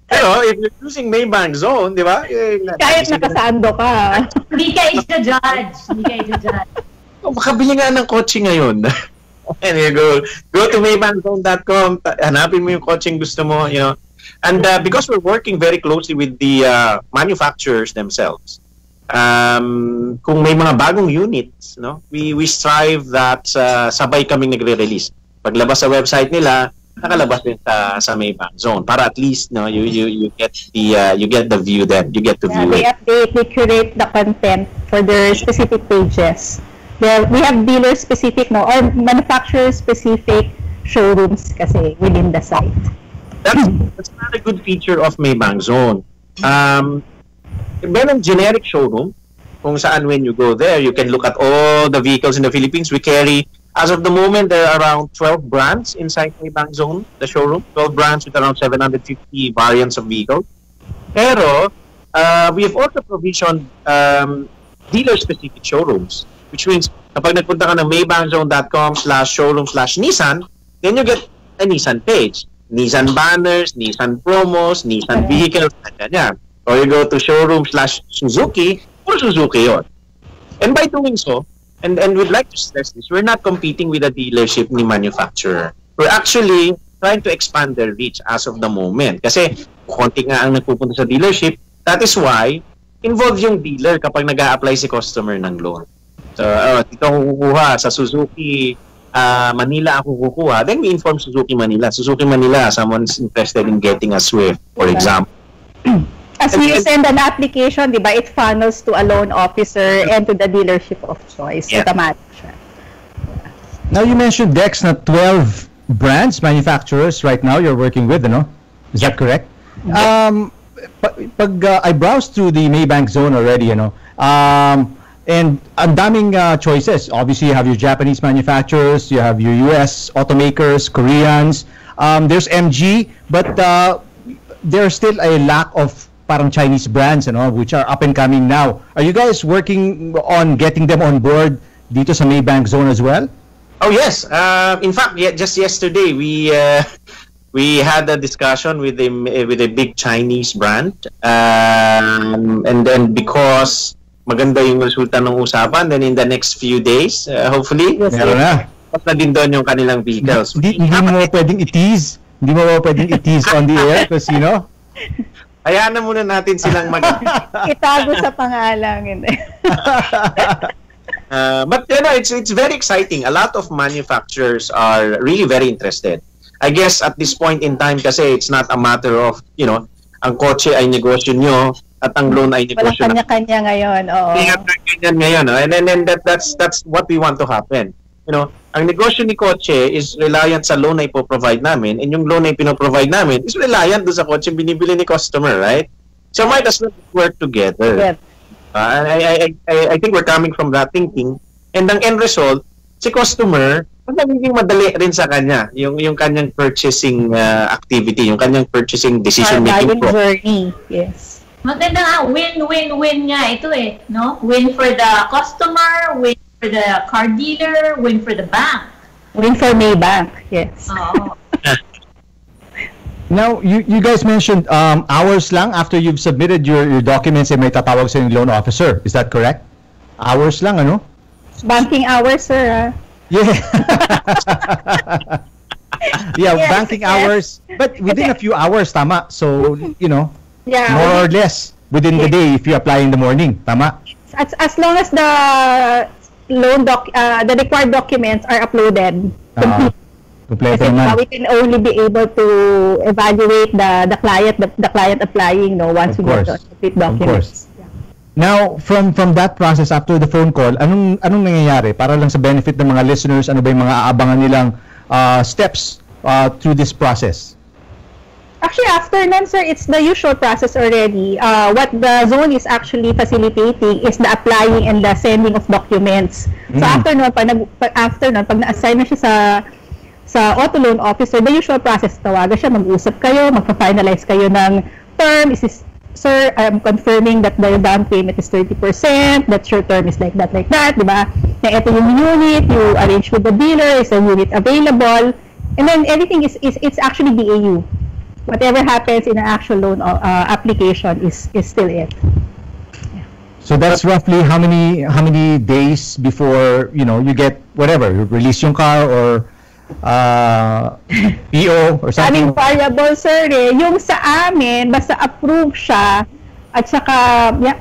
Pero if you're using Maybank Zone, di ba? Kahit nakasando ka. Hindi ka i-judge. Makabili nga ng kotse ngayon. And you go to maybankzone.com, hanapin mo yung kotseng gusto mo, And because we're working very closely with the manufacturers themselves, kung may mga bagong units, we strive that sabay kaming nagre-release. Paglabas sa website nila, nakalabas din sa Maybank Zone para at least you get the view then, you get to view it. They update, they curate the content for their specific pages. We have dealer-specific or manufacturer-specific showrooms kasi within the site. That's another good feature of Maybank Zone. Merong generic showroom kung saan when you go there, you can look at all the vehicles in the Philippines. We carry, as of the moment, there are around 12 brands inside Maybank Zone, the showroom. 12 brands with around 750 variants of vehicles. Pero, we have also provisioned dealer-specific showrooms. Which means, kapag nagpunta ka ng maybankzone.com/showroom/Nissan, then you get a Nissan page. Nissan banners, Nissan promos, Nissan vehicles, ganyan. or you go to showroom/Suzuki, or Suzuki yun. And by doing so, and we'd like to stress this, we're not competing with a dealership ni manufacturer. We're actually trying to expand their reach as of the moment. Kasi konti nga ang nagpupunta sa dealership. That is why involved yung dealer kapag nag-a-apply si customer ng loan. So, dito ako kukuha sa Suzuki Manila ako kukuha. Then we inform Suzuki Manila. Suzuki Manila, someone's interested in getting a Swift, for example. As you send an application, di ba, it funnels to a loan officer and to the dealership of choice. Yeah. Automatic siya. Now you mentioned, Dex, na 12 brands, manufacturers right now you're working with, no? Is that correct? Pag I browsed through the Maybank Zone already, and ang daming choices. Obviously, you have your Japanese manufacturers, you have your US automakers, Koreans, there's MG, but there's still a lack of parang Chinese brands, which are up and coming now. Are you guys working on getting them on board dito sa Maybank Zone as well? Oh yes. In fact, just yesterday we had a discussion with a big Chinese brand, and then because maganda yung resulta ng usapan, then in the next few days, hopefully, meron na. Na din doon yung kanilang vehicles. Hindi mo pwedeng i-tease. Hindi mo pwedeng i-tease on the air kasi, Hayaan na muna natin silang itago sa pangalan. But it's very exciting. A lot of manufacturers are really very interested. I guess at this point in time kasi it's not a matter of, ang kotse ay negosyo nyo at ang loan ay negosyo na. Walang kanya-kanya ngayon. Kanya ngayon. And then that's what we want to happen. Ang negosyo ni kotse is reliant sa loan na ipoprovide namin, and yung loan na ipinoprovide namin is reliant doon sa kotse binibili ni customer, right? So might as well work together. I think we're coming from that thinking, and ang end result, si customer, magiging madali rin sa kanya yung kanyang purchasing activity, yung kanyang purchasing decision making journey. Yes. Maganda nga, win-win-win nga ito no? Win for the customer, win for the car dealer, win for the bank. Win for Maybank, yes. Oh. Now, you guys mentioned hours lang after you've submitted your documents ay may tatawag sa yung loan officer. Is that correct? Hours lang, Banking hours, sir. Yeah. Yes, banking hours. But within a few hours, tama. So, more or less within the day if you apply in the morning, tama? As long as the the required documents are uploaded completely. We can only be able to evaluate the client applying once we get the complete documents. Yeah. Now, from that process after the phone call, anong nangyayari para lang sa benefit ng mga listeners? Ano ba yung mga aabangan nilang steps through this process? Actually, after nun, sir, it's the usual process already. What the zone is actually facilitating is the applying and the sending of documents. So after nun, pag na-assign na siya sa auto loan officer, the usual process, tawagan siya, mag-usap kayo, magpa-finalize kayo ng term. Sir, I'm confirming that the down payment is 30%, that your term is like that, di ba? Na ito yung unit, you arrange with the dealer, is a unit available, and then everything is actually BAU. Whatever happens in an actual loan application is still it. Yeah. So that's roughly how many days before you get whatever, you release yung car or PO or something? Aming variable, sir, yung sa amin basta approve siya at saka 5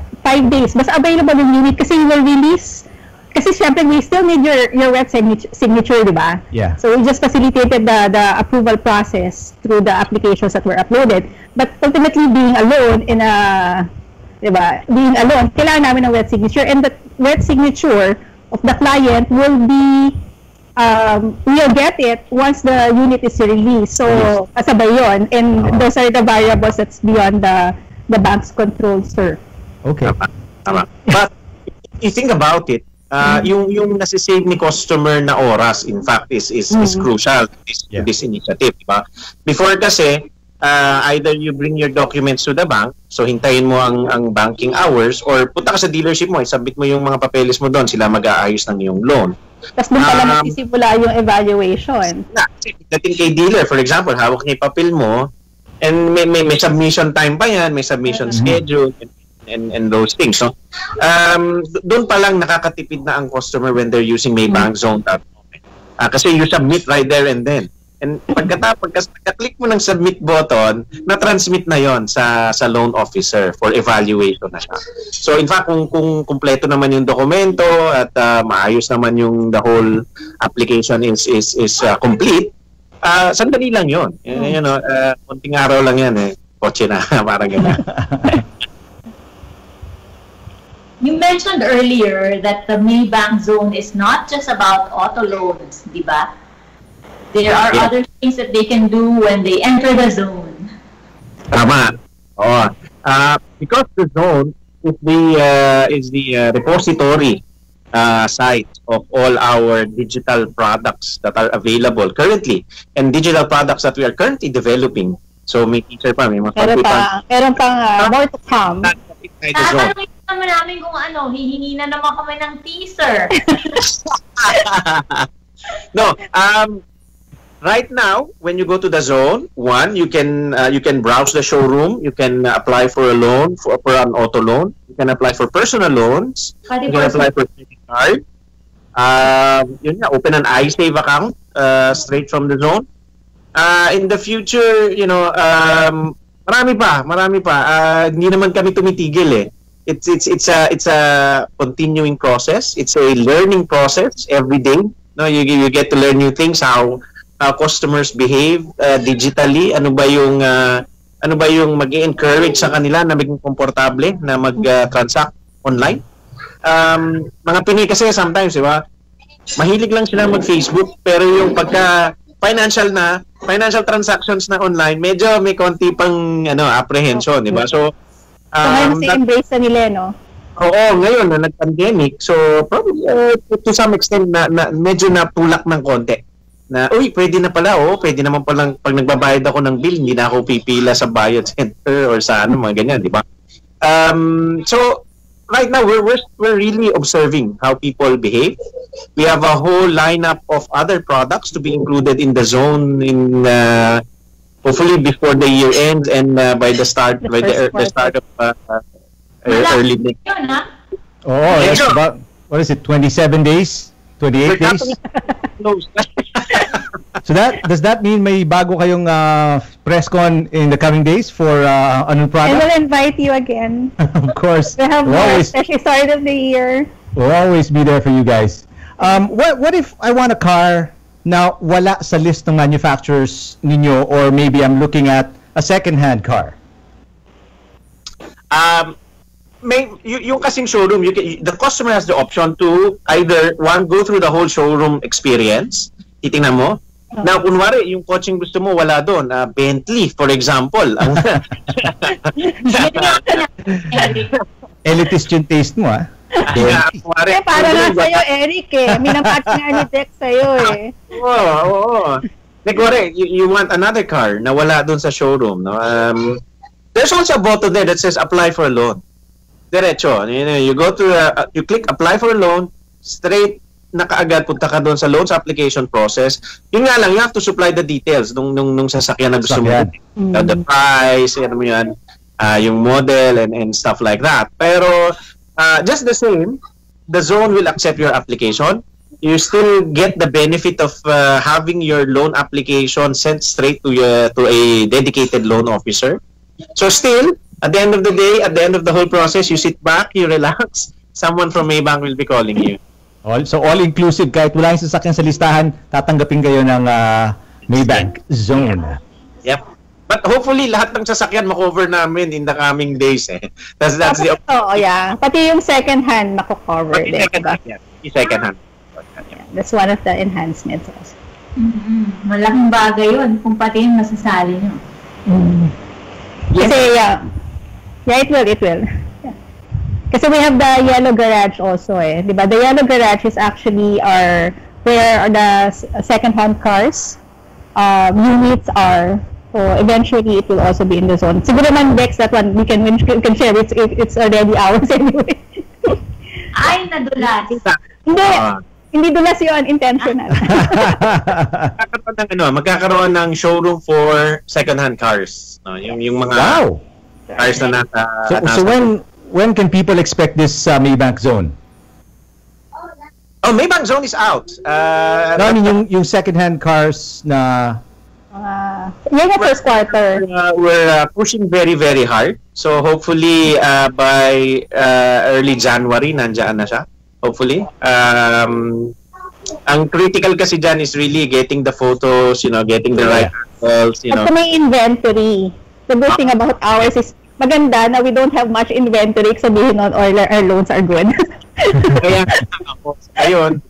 days basta available yung unit kasi you will release. Kasi syempre, we still need your web signature, di ba? Yeah. So we just facilitated the approval process through the applications that were uploaded. But ultimately, being alone being alone, kailangan namin ng web signature, and the web signature of the client will be, we'll get it once the unit is released. So, kasabay yun, and those are the variables that's beyond the bank's control, sir. Okay. But if you think about it, yung nasisave ni customer na oras, in fact, is crucial to this initiative, diba? Before kasi, either you bring your documents to the bank, so hintayin mo ang banking hours, or punta ka sa dealership mo, submit mo yung mga papeles mo doon, sila mag-aayos ng iyong loan. Tapos doon pala magsisimula yung evaluation. Dating kay dealer, for example, hawak niya yung papel mo, And may submission time pa yan, may submission schedule, and those things. So, doon pa lang nakakatipid na ang customer when they're using Maybank Zone that moment. Kasi you submit right there and then. And pagka-click mo ng submit button, na-transmit na yon sa loan officer for evaluation na siya. So in fact, kung kumpleto naman yung dokumento at maayos naman yung the whole application is complete, sandali lang yon. Konting araw lang yan kotse na, parang ganyan. You mentioned earlier that the Maybank Zone is not just about auto loans, di ba? There are other things that they can do when they enter the zone. Tama. Because the zone is the repository site of all our digital products that are available currently and digital products that we are currently developing. So may teaser pa, may mga meron pang more to come. Tatanungin naman namin kung hihingi na naman kami ng teaser. No, right now, when you go to the zone, you can browse the showroom. You can apply for a loan for an auto loan. You can apply for personal loans. You can apply for credit card. Open an iSave account straight from the zone. In the future, marami pa. Hindi naman kami tumitigil . It's a continuing process. It's a learning process every day. No, you get to learn new things, how customers behave digitally, ano ba yung mag-encourage sa kanila na maging komportable na mag-transact online. Mga Pinoy kasi sometimes, di ba? Mahilig lang sila mag-Facebook, pero yung pagka financial transactions na online, medyo may konti pang apprehension, di ba? So embrace na nila, no? Oo, ngayon na nag-pandemic, so probably to some extent na medyo napulak ng konti. Na, pwede na pala, pwede naman palang pag nagbabayad ako ng bill, hindi na ako pipila sa bayad center or sa mga ganyan, di ba? So, right now, we're really observing how people behave. We have a whole lineup of other products to be included in the zone in hopefully before the year ends and by the start of early next year. That's about, what is it, 27 days? 28 days? So does that mean may bago kayong press con in the coming days for anong product? I will invite you again. Of course. We have more, especially start of the year. We'll always be there for you guys. What if I want a car na wala sa list ng manufacturers ninyo, or maybe I'm looking at a second-hand car? Yung kasing showroom, the customer has the option to either go through the whole showroom experience. Titingnan mo. Now, kunwari, yung coaching gusto mo, wala doon. Bentley, for example. Elitist yung taste mo, para nga sa'yo, Eric, minapatch nga ni Dex sa'yo, Oo. Kunwari, you want another car na wala doon sa showroom. No? There's also a button there that says apply for a loan. Diretso. You go to, you click apply for a loan, straight na kaagad punta ka doon sa loans application process. Yun nga lang, you have to supply the details nung sasakyan na gusto mo. The price, yung model and stuff like that. Pero just the same, the zone will accept your application. You still get the benefit of having your loan application sent straight to a dedicated loan officer. So still, at the end of the day, at the end of the whole process, you sit back, you relax, someone from Maybank will be calling you. So all-inclusive, kahit wala yung sasakyan sa listahan, tatanggapin kayo ng Maybank Zone. Yep. But hopefully, lahat ng sasakyan makover namin in the coming days. That's the Pati yung second-hand mako-cover. Second-hand. That's one of the enhancements also. Malaking bagay yun kung pati yung masasali nyo. Kasi, it will. Kasi we have the yellow garage also diba? The yellow garage is actually where the second-hand cars units are. So eventually it will also be in the zone. Siguro man Dex, that one we can share. It's already ours anyway. Ay, nadulas. Hindi. Hindi dulas yun, intentional. Magkakaroon ng showroom for second-hand cars. No? Yung mga cars na nasa... So when can people expect this Maybank Zone? Oh, Maybank Zone is out. I mean, yung second-hand cars na... Yung first quarter. We're pushing very, very hard. So hopefully by early January, nandiyan na siya. Hopefully. Ang critical kasi dyan is really getting the photos, getting the right angles, At may inventory. The good thing about ours is maganda na we don't have much inventory. Sabihin nun, our loans are good. Kaya, ayun.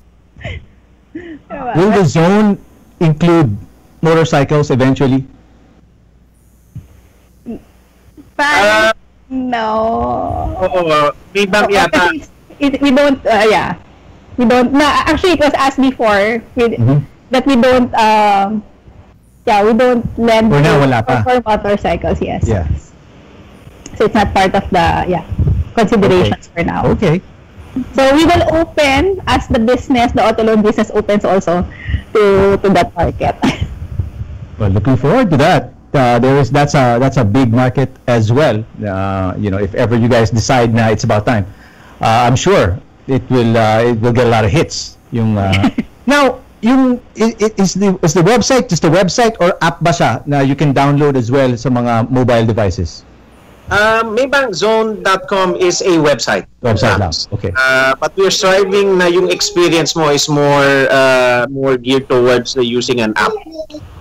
Will the zone include motorcycles eventually? No. Maybank yata. We don't, we don't, actually it was asked before that we don't, we don't lend for motorcycles, yes. Yeah. So it's not part of the, considerations for now. Okay. So we will open, as the auto loan business opens also to that market. Well, looking forward to that. That's a big market as well. If ever you guys decide na it's about time, I'm sure it will get a lot of hits. Now, is the website just a website or app ba siya na you can download as well sa mga mobile devices? Maybankzone.com is a website. Website lang. Okay. But we're striving na yung experience mo is more geared towards using an app.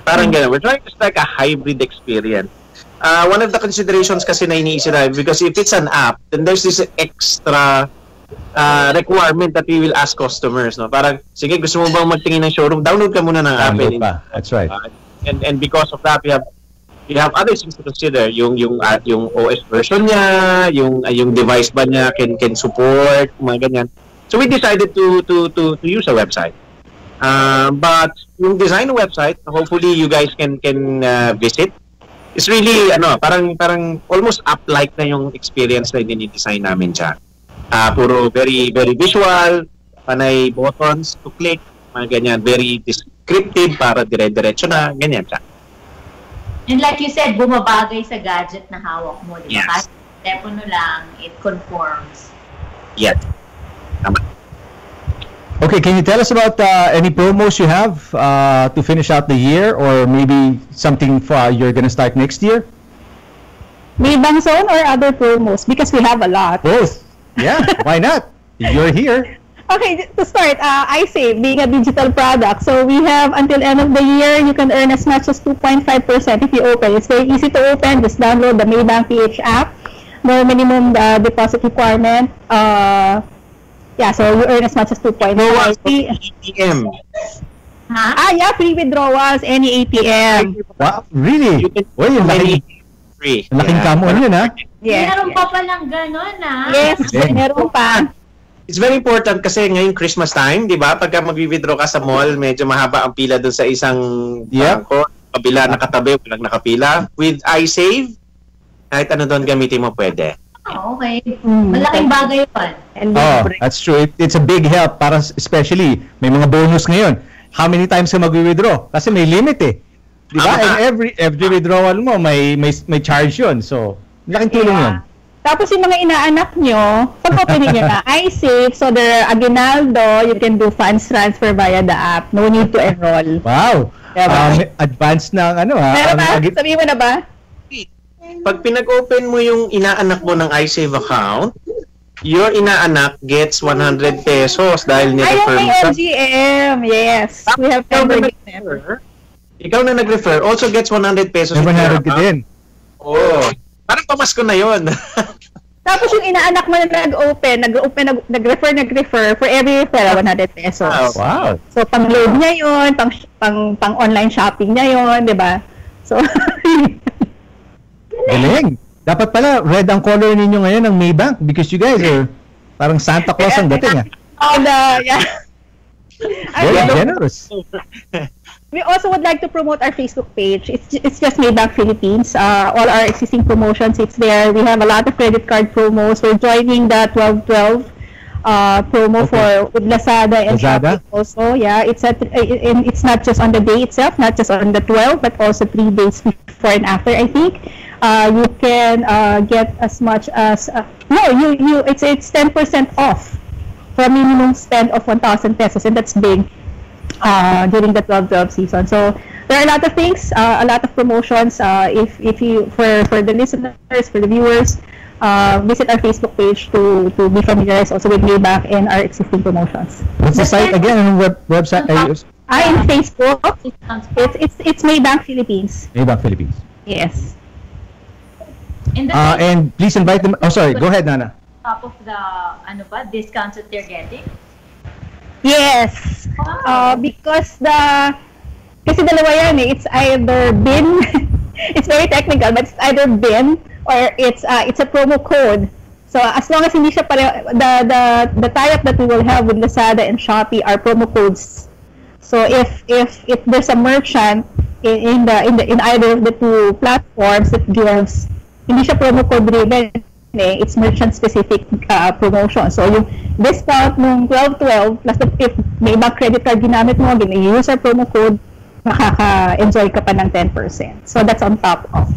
Parang ganun. We're trying to strike a hybrid experience. One of the considerations kasi na iniisip na, because if it's an app, then there's this extra requirement that we will ask customers. No? Parang, sige, gusto mo bang magtingin ng showroom? Download ka muna ng app. That's right. And because of that, we have other things to consider. Yung OS version niya, yung device ba niya can support, mga ganyan. So we decided to use a website. But yung design website, hopefully you guys can visit. It's really parang almost app-like na yung experience na dinidesign namin siya. Puro very very visual, panay buttons to click, mga ganyan, very descriptive para dire-diretso na ganyan siya. And like you said, bumabagay sa gadget na hawak mo, di ba? Yes. Kasi telepono lang, it conforms. Yes. Tama. Okay, can you tell us about any promos you have to finish out the year, or maybe something you're going to start next year? Maybank Zone or other promos? Because we have a lot. Both. Yeah, why not? You're here. Okay, to start, iSave being a digital product. So we have until end of the year, you can earn as much as 2.5% if you open. It's very easy to open. Just download the Maybank PH app. No minimum deposit requirement. So you earn as much as 2.5. ATM. Free withdrawals, any ATM. Wow, really? Free. Laking kamon yun, ha? Yes. Meron pa palang ganon, Yes, meron pa. It's very important kasi ngayong Christmas time, di ba? Pagka mag-withdraw ka sa mall, medyo mahaba ang pila doon sa isang bangko. Kabila nakatabi, walang nakapila. With iSave, kahit ano doon gamitin mo pwede. Okay. Malaking bagay yun. That's true. It's a big help para especially may mga bonus ngayon. How many times ka mag-withdraw? Kasi may limit eh. Di ba? And every withdrawal mo may charge yun. So, laking tulong yun. Tapos yung mga inaanak nyo, pag-opening nyo na iSave, so there Aguinaldo, you can do funds transfer via the app. No need to enroll. Wow! Advanced na Meron ba? Sabihin mo na ba? Pag pinag-open mo yung inaanak mo ng iSave account, your inaanak gets 100 pesos dahil ni-refer mo sa... MGM, yes. We have Ikaw na nag-refer, also gets 100 pesos. 100 ka din. Oo. Parang pamasko na yon. Tapos yung inaanak mo na nag-refer, for every referral, 100 pesos. Wow. So, pang-load niya yun, pang online shopping niya yun, di ba? So, galing. Dapat pala, red ang color ninyo ngayon ng Maybank because you guys are parang Santa Claus ang dating. Very generous. We also would like to promote our Facebook page. It's just Maybank Philippines. All our existing promotions, it's there. We have a lot of credit card promos. We're joining the 12-12 promo with Lazada and Shopee also. Yeah, it's not just on the day itself, not just on the 12, but also 3 days before and after. I think you can get as much as it's 10% off for a minimum spend of 1,000 pesos, and that's big during the 12/12 season. So there are a lot of things, a lot of promotions. If you for the listeners, for the viewers, visit our Facebook page to be familiarized also with Maybank and our existing promotions. What's the site again? Website? In Facebook, it's Maybank Philippines. Maybank Philippines. Yes. And please invite them. Oh, sorry. Go ahead, Nana. Top of the discounts that they're getting. Yes. Because kasi dalawa yan eh. It's either bin. It's very technical, but it's either bin or it's a promo code. So as long as hindi siya the tie-up that we will have with Lazada and Shopee are promo codes. So if there's a merchant in either of the two platforms that gives, hindi siya promo code driven, it's merchant specific promotion. So yung discount ng 12/12 plus if may mga credit card ginamit mo, use our promo code, makaka-enjoy ka pa ng 10%. So that's on top of.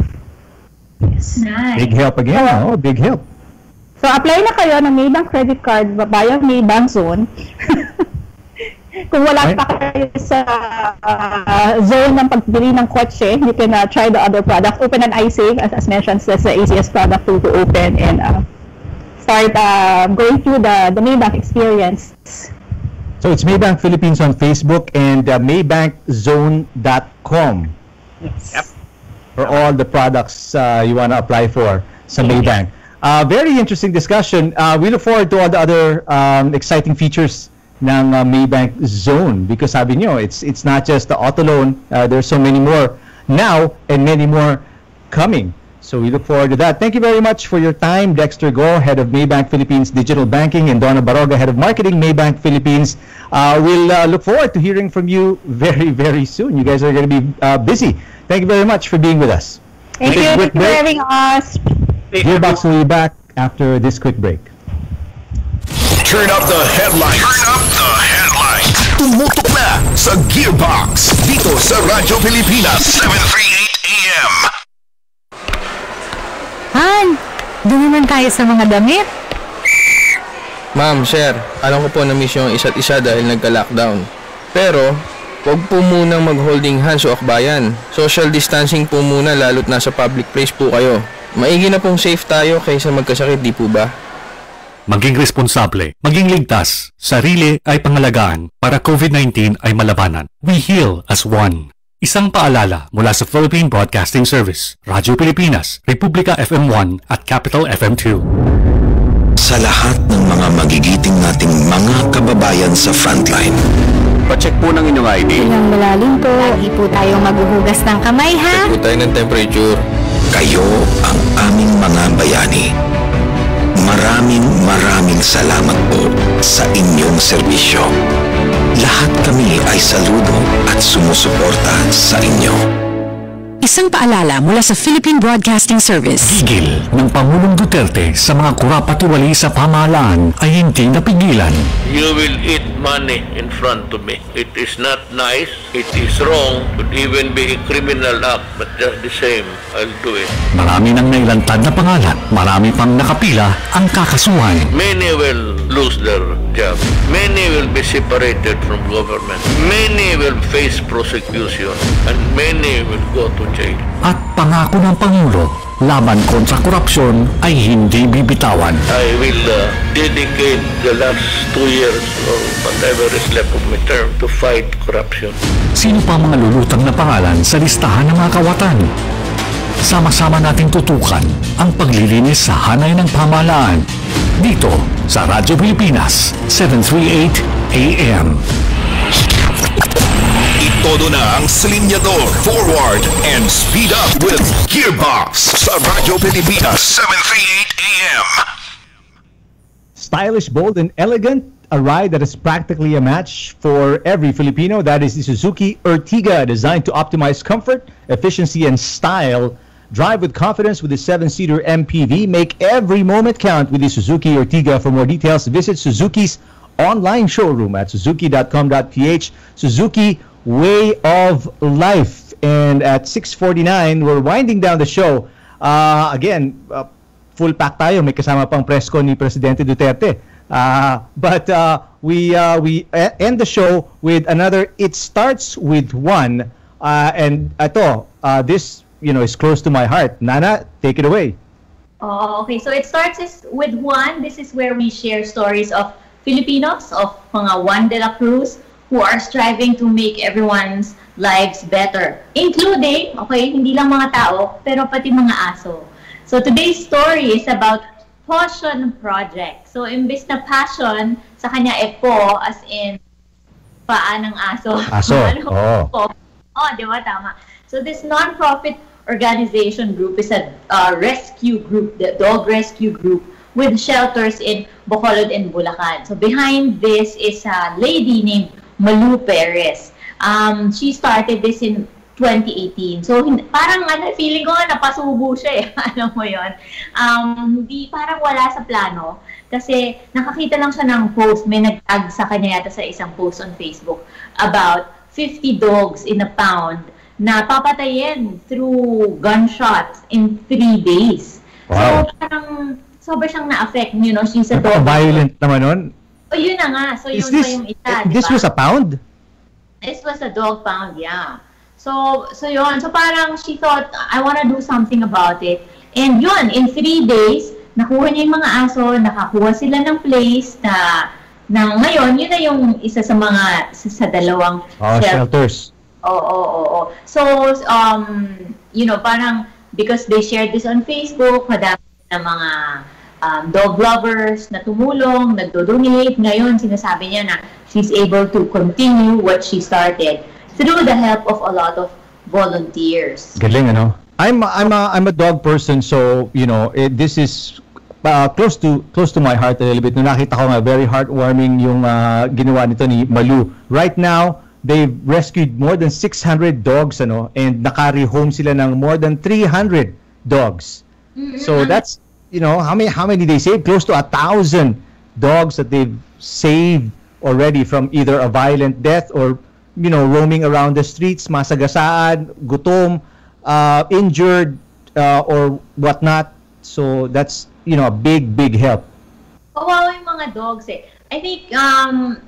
Yes. Nice. Big help again. Big help. So apply na kayo ng Maybank credit card via Maybank Zone. Kung wala pa kayo sa zone ng pagbili ng kotse, you can try the other products. Open an iSave, as mentioned, that's the easiest product to open and start going through the Maybank experience. So it's Maybank Philippines on Facebook and maybankzone.com. Yes. Yep. For all the products you want to apply for sa Maybank. Very interesting discussion. We look forward to all the other exciting features ng Maybank Zone because sabi nyo, it's not just the auto loan. There's so many more now and many more coming. So we look forward to that. Thank you very much for your time, Dexter Go, head of Maybank Philippines Digital Banking, and Donna Baroga, head of Marketing, Maybank Philippines. We'll look forward to hearing from you very, very soon. You guys are going to be busy. Thank you very much for being with us. Thank you for having us. Gearbox will be back after this quick break. Turn up the headlines. Turn up the headlines. Tumutok na sa Gearbox dito sa Radyo Pilipinas 738 AM. Han, doon naman tayo sa mga damit. Ma'am, sir, alam ko po na miss yung isa't isa dahil nagka-lockdown. Pero, huwag po munang mag-holding hands o akbayan. Social distancing po muna lalo't nasa public place po kayo. Maigi na pong safe tayo kaysa magkasakit, di po ba? Maging responsable, maging ligtas, sarili ay pangalagaan para COVID-19 ay malabanan. We heal as one. Isang paalala mula sa Philippine Broadcasting Service, Radyo Pilipinas, Republika FM1 at Capital FM2. Sa lahat ng mga magigiting nating mga kababayan sa frontline, pacheck po ng inyong ID. Ilang malalim po. Lagi po tayong maghuhugas ng kamay, ha? Check po tayo ng temperature. Kayo ang aming mga bayani. Maraming salamat po sa inyong serbisyo. Lahat kami ay saludo at sumusuporta sa inyo. Isang paalala mula sa Philippine Broadcasting Service. Gigil ng Pangulong Duterte sa mga kurapatiwali sa pamahalaan ay hindi napigilan. You will eat money in front of me. It is not nice. It is wrong. It could even be a criminal act. But just the same, I'll do it. Marami nang nailantad na pangalan. Marami pang nakapila ang kakasuhan. Many will lose their job. Many will be separated from government. Many will face prosecution. And many will go to jail. At pangako ng Pangulo, laban kontra korupsyon ay hindi bibitawan. I will dedicate the last 2 years or whatever is left of my term to fight corruption. Sino pa mga lulutang na pangalan sa listahan ng mga kawatan? Sama-sama nating tutukan ang paglilinis sa hanay ng pamahalaan dito sa Radyo Pilipinas 738 AM. Itodo na ang silinyador, forward, and speed up with Gearbox sa Radyo Pilipinas 738 AM. Stylish, bold, and elegant. A ride that is practically a match for every Filipino. That is the Suzuki Ertiga, designed to optimize comfort, efficiency, and style Drive with confidence with the 7-seater MPV. Make every moment count with the Suzuki Ertiga. For more details, visit Suzuki's online showroom at suzuki.com.ph. Suzuki, way of life. And at 6:49, we're winding down the show. Again, full pack tayo. May kasama pang press con ni Presidente Duterte. But we end the show with another It Starts With One. And ito, this is close to my heart. Nana, take it away. Oh, okay. So it starts with one. This is where we share stories of Filipinos, of mga Juan de la Cruz, who are striving to make everyone's lives better. Including, okay, hindi lang mga tao, pero pati mga aso. So today's story is about Passion Project. So imbis na passion, sa kanya po, as in paa ng aso. Aso, di ba? Tama. So this non-profit organization group is a rescue group, the dog rescue group, with shelters in Bacolod and Bulacan. So behind this is a lady named Malu Perez. She started this in 2018. So parang feeling ko napasubo siya eh. Alam mo yun? Hindi, parang wala sa plano. Kasi nakakita lang siya ng post, may nag-tag sa kanya yata sa isang post on Facebook about 50 dogs in a pound na papatayin through gunshots in 3 days. Wow. So parang sobrang siyang na-affect. She's a dog. Violent naman nun. Oh, yun na nga. So yun pa yung isa, This was a pound? This was a dog pound, yeah. So yun. So parang she thought, I wanna do something about it. And yun, in 3 days, nakuha niya yung mga aso, nakakuha sila ng place na ngayon, yun na yung isa sa mga, sa dalawang shelters. Oo. So, parang, because they shared this on Facebook, madami na mga dog lovers na tumulong, nagdo-donate. Ngayon, sinasabi niya na she's able to continue what she started through the help of a lot of volunteers. Galing, ano? I'm a dog person, so this is close to my heart a little bit. Nung nakita ko nga, very heartwarming yung ginawa nito ni Malu. Right now, they've rescued more than 600 dogs, and nakari-home sila ng more than 300 dogs. Mm-hmm. So that's, how many they saved? Close to 1,000 dogs that they've saved already from either a violent death or, roaming around the streets, masagasaan, gutom, injured, or whatnot. So that's, a big help. Kawawa yung mga dogs eh. I think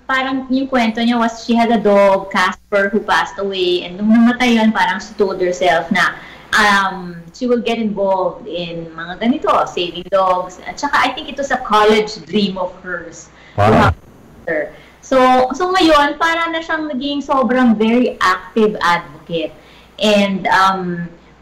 parang yung kwento niya was she had a dog, Casper, who passed away, and nung namatay yun, parang she told herself na she will get involved in mga ganito, saving dogs. At saka I think it was a college dream of hers. Wow. So ngayon, parang na siyang naging sobrang very active advocate. And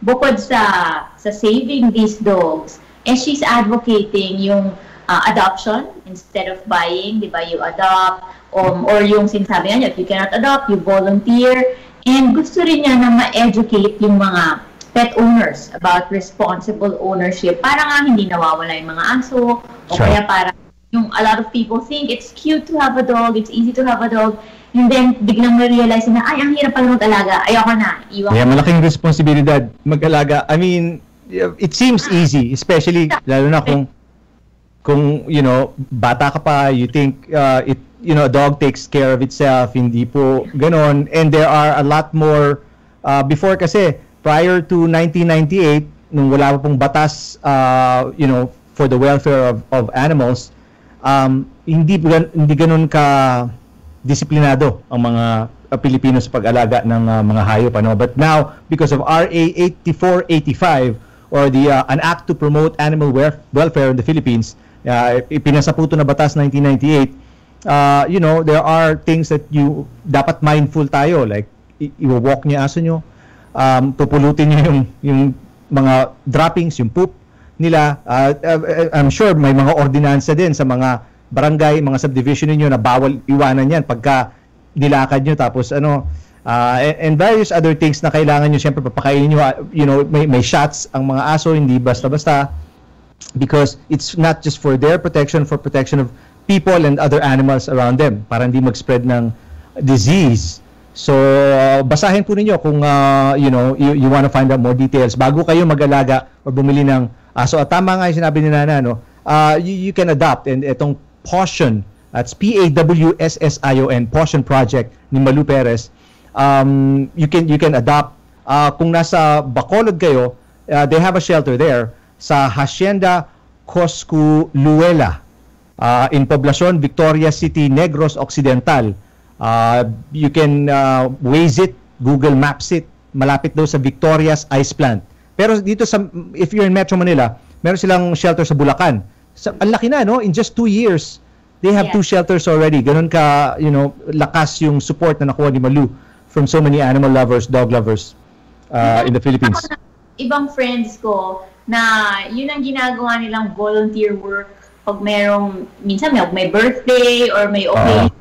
bukod sa saving these dogs, she's advocating yung adoption instead of buying, di ba? You adopt, or yung sinasabi niya, if you cannot adopt, you volunteer. And gusto rin niya na ma-educate yung mga pet owners about responsible ownership. Para nga hindi nawawala yung mga aso, o kaya para yung a lot of people think it's cute to have a dog, it's easy to have a dog, and then biglang na-realize na, ay, ang hirap pala mag-alaga, ayoko na, iwan ko. Malaking responsibilidad mag-alaga. I mean, it seems easy, especially lalo na kung bata ka pa, you think a dog takes care of itself, hindi po ganon. And there are a lot more before kasi prior to 1998 nung wala pa pong batas for the welfare of animals, hindi ganon ka disiplinado ang mga Pilipino sa pag-alaga ng mga hayop, But now, because of RA 8485 or an act to promote animal welfare in the Philippines, ipinasaputo na batas 1998, there are things that you dapat mindful tayo, like i-walk niya aso nyo, pupulutin niyo yung mga droppings, yung poop nila. I'm sure may mga ordinansa din sa mga barangay, mga subdivision niyo na bawal iwanan yan pagka nilakad nyo, tapos and various other things na kailangan nyo siyempre papakainin nyo, may shots ang mga aso, hindi basta-basta, because it's not just for their protection, for protection of people and other animals around them, para hindi mag-spread ng disease So, basahin po ninyo kung you want to find out more details bago kayo mag-alaga or bumili ng aso. At tama nga yung sinabi ni Nana, no? You can adopt, and itong Pawsion, that's Pawssion, Pawsion Project ni Malu Perez. You can adopt. Kung nasa Bacolod kayo, they have a shelter there sa Hacienda Cosculuela in Poblacion, Victoria City, Negros Occidental. You can Waze it, Google Maps it, malapit daw sa Victoria's Ice Plant. Pero dito if you're in Metro Manila, meron silang shelter sa Bulacan. Ang laki na, no? In just 2 years, they have 2 shelters already. Ganun ka, lakas yung support na nakuha ni Malu from so many animal lovers, dog lovers in the Philippines. Ibang friends ko na yun ang ginagawa nilang volunteer work pag minsan may birthday or may occasion,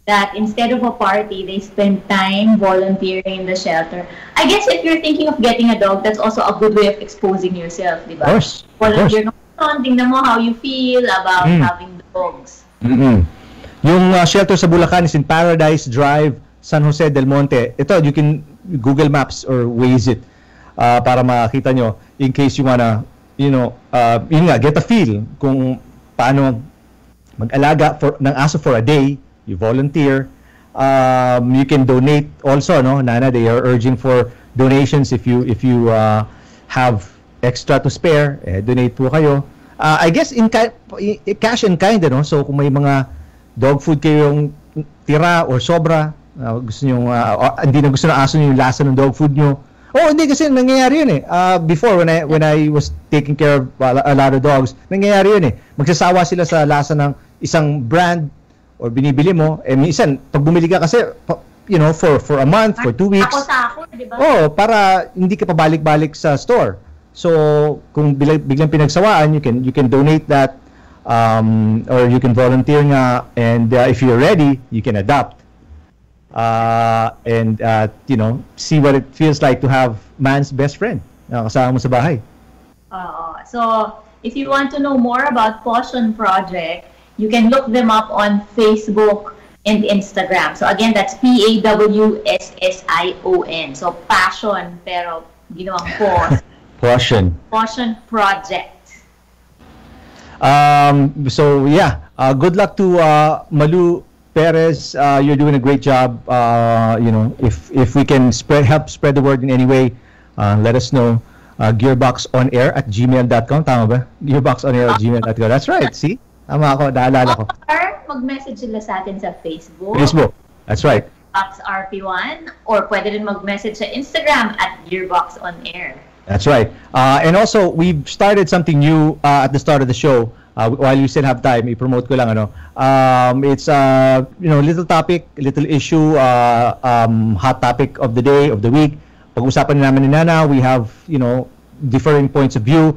that instead of a party, they spend time volunteering in the shelter. I guess if you're thinking of getting a dog, that's also a good way of exposing yourself, di ba? Of course. Volunteer tingnan mo how you feel about having dogs. Yung shelter sa Bulacan is in Paradise Drive, San Jose del Monte. Ito, you can Google Maps or Waze it para makita nyo in case you wanna, get a feel kung paano mag-alaga ng aso for a day. You volunteer. You can donate also, no? Nana, they are urging for donations if you have extra to spare, donate po kayo. I guess in cash and kind, no? So kung may mga dog food kayong tira or sobra, gusto niyo hindi na gusto ng aso niyo yung lasa ng dog food niyo. Oh, hindi kasi nangyayari yun before when I was taking care of a lot of dogs, nangyayari yun Magsasawa sila sa lasa ng isang brand or binibili mo, minsan, pag bumili ka kasi, for a month, for 2 weeks. Diba? Para hindi ka pabalik-balik sa store. So, kung biglang pinagsawaan, you can donate that, or you can volunteer nga, and if you're ready, you can adopt. And, see what it feels like to have man's best friend na kasama mo sa bahay. So, if you want to know more about Pawsion Project, you can look them up on Facebook and Instagram. So again, that's Pawssion. So passion, pero ginawang Pawsion. Pawsion Project. So yeah, good luck to Malu Perez. You're doing a great job. If we can help spread the word in any way, let us know. gearboxonair@gmail.com. Tama ba? gearboxonair@gmail.com. That's right. See? Tama ako, naalala ko. Or mag-message sila sa atin sa Facebook. That's right. Gearbox RP1, or pwede rin mag-message sa Instagram @GearboxOnAir. That's right. And also, we've started something new at the start of the show. While you still have time, i-promote ko lang, it's little topic, little issue, hot topic of the day, of the week. Pag-usapan namin ni Nana, we have, differing points of view.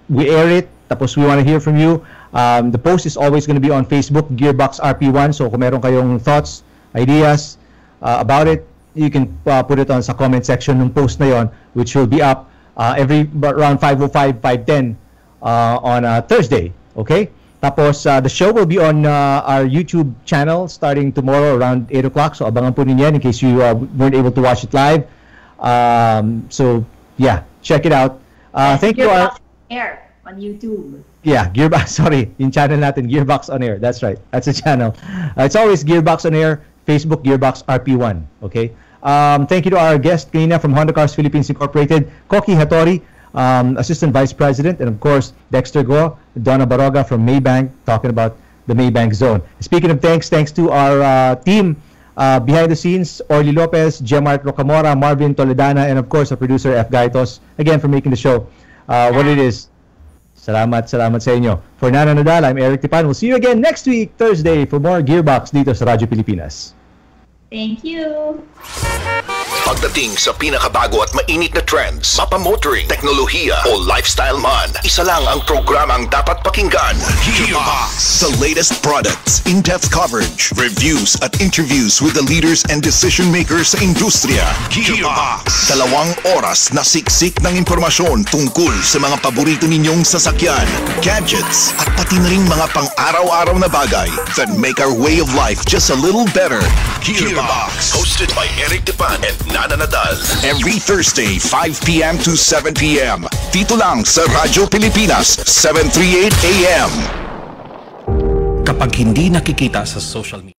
We air it. Tapos we want to hear from you. The post is always going to be on Facebook, Gearbox RP1. So kung meron kayong thoughts, ideas about it, you can put it on sa comment section ng post na yon, which will be up every around 5:05, 5:10 on Thursday. Okay? Tapos the show will be on our YouTube channel starting tomorrow around 8 o'clock. So abangan po ninyo in case you weren't able to watch it live. So yeah, check it out. Thank you. Air on YouTube. Yeah, yung channel natin, Gearbox on Air. That's right. That's the channel. It's always Gearbox on Air, Facebook, Gearbox RP1. Okay? Thank you to our guest, Kanina from Honda Cars Philippines Incorporated, Koki Hattori, Assistant Vice President, and of course, Dexter Go, Donna Baroga from Maybank, talking about the Maybank Zone. Speaking of thanks to our team behind the scenes, Orly Lopez, Gemart Rocamora, Marvin Toledana, and of course, our producer, F. Gaitos, again, for making the show what it is. Salamat sa inyo. For Nana Nadal, I'm Eric Tipan. We'll see you again next week, Thursday, for more Gearbox dito sa Radyo Pilipinas. Thank you. Pagdating sa pinakabago at mainit na trends, mapamotoring, teknolohiya o lifestyle man, isa lang ang programang dapat pakinggan. Gearbox. The latest products, in-depth coverage, reviews at interviews with the leaders and decision makers sa industriya. Gearbox. 2 oras na siksik ng impormasyon tungkol sa mga paborito ninyong sasakyan, gadgets, at pati na rin mga pang-araw-araw na bagay that make our way of life just a little better. Gearbox. Hosted by Eric Depan and Nana Nadal. Every Thursday, 5 p.m. to 7 p.m. Dito lang sa Radyo Pilipinas, 738 AM. Kapag hindi nakikita sa social media,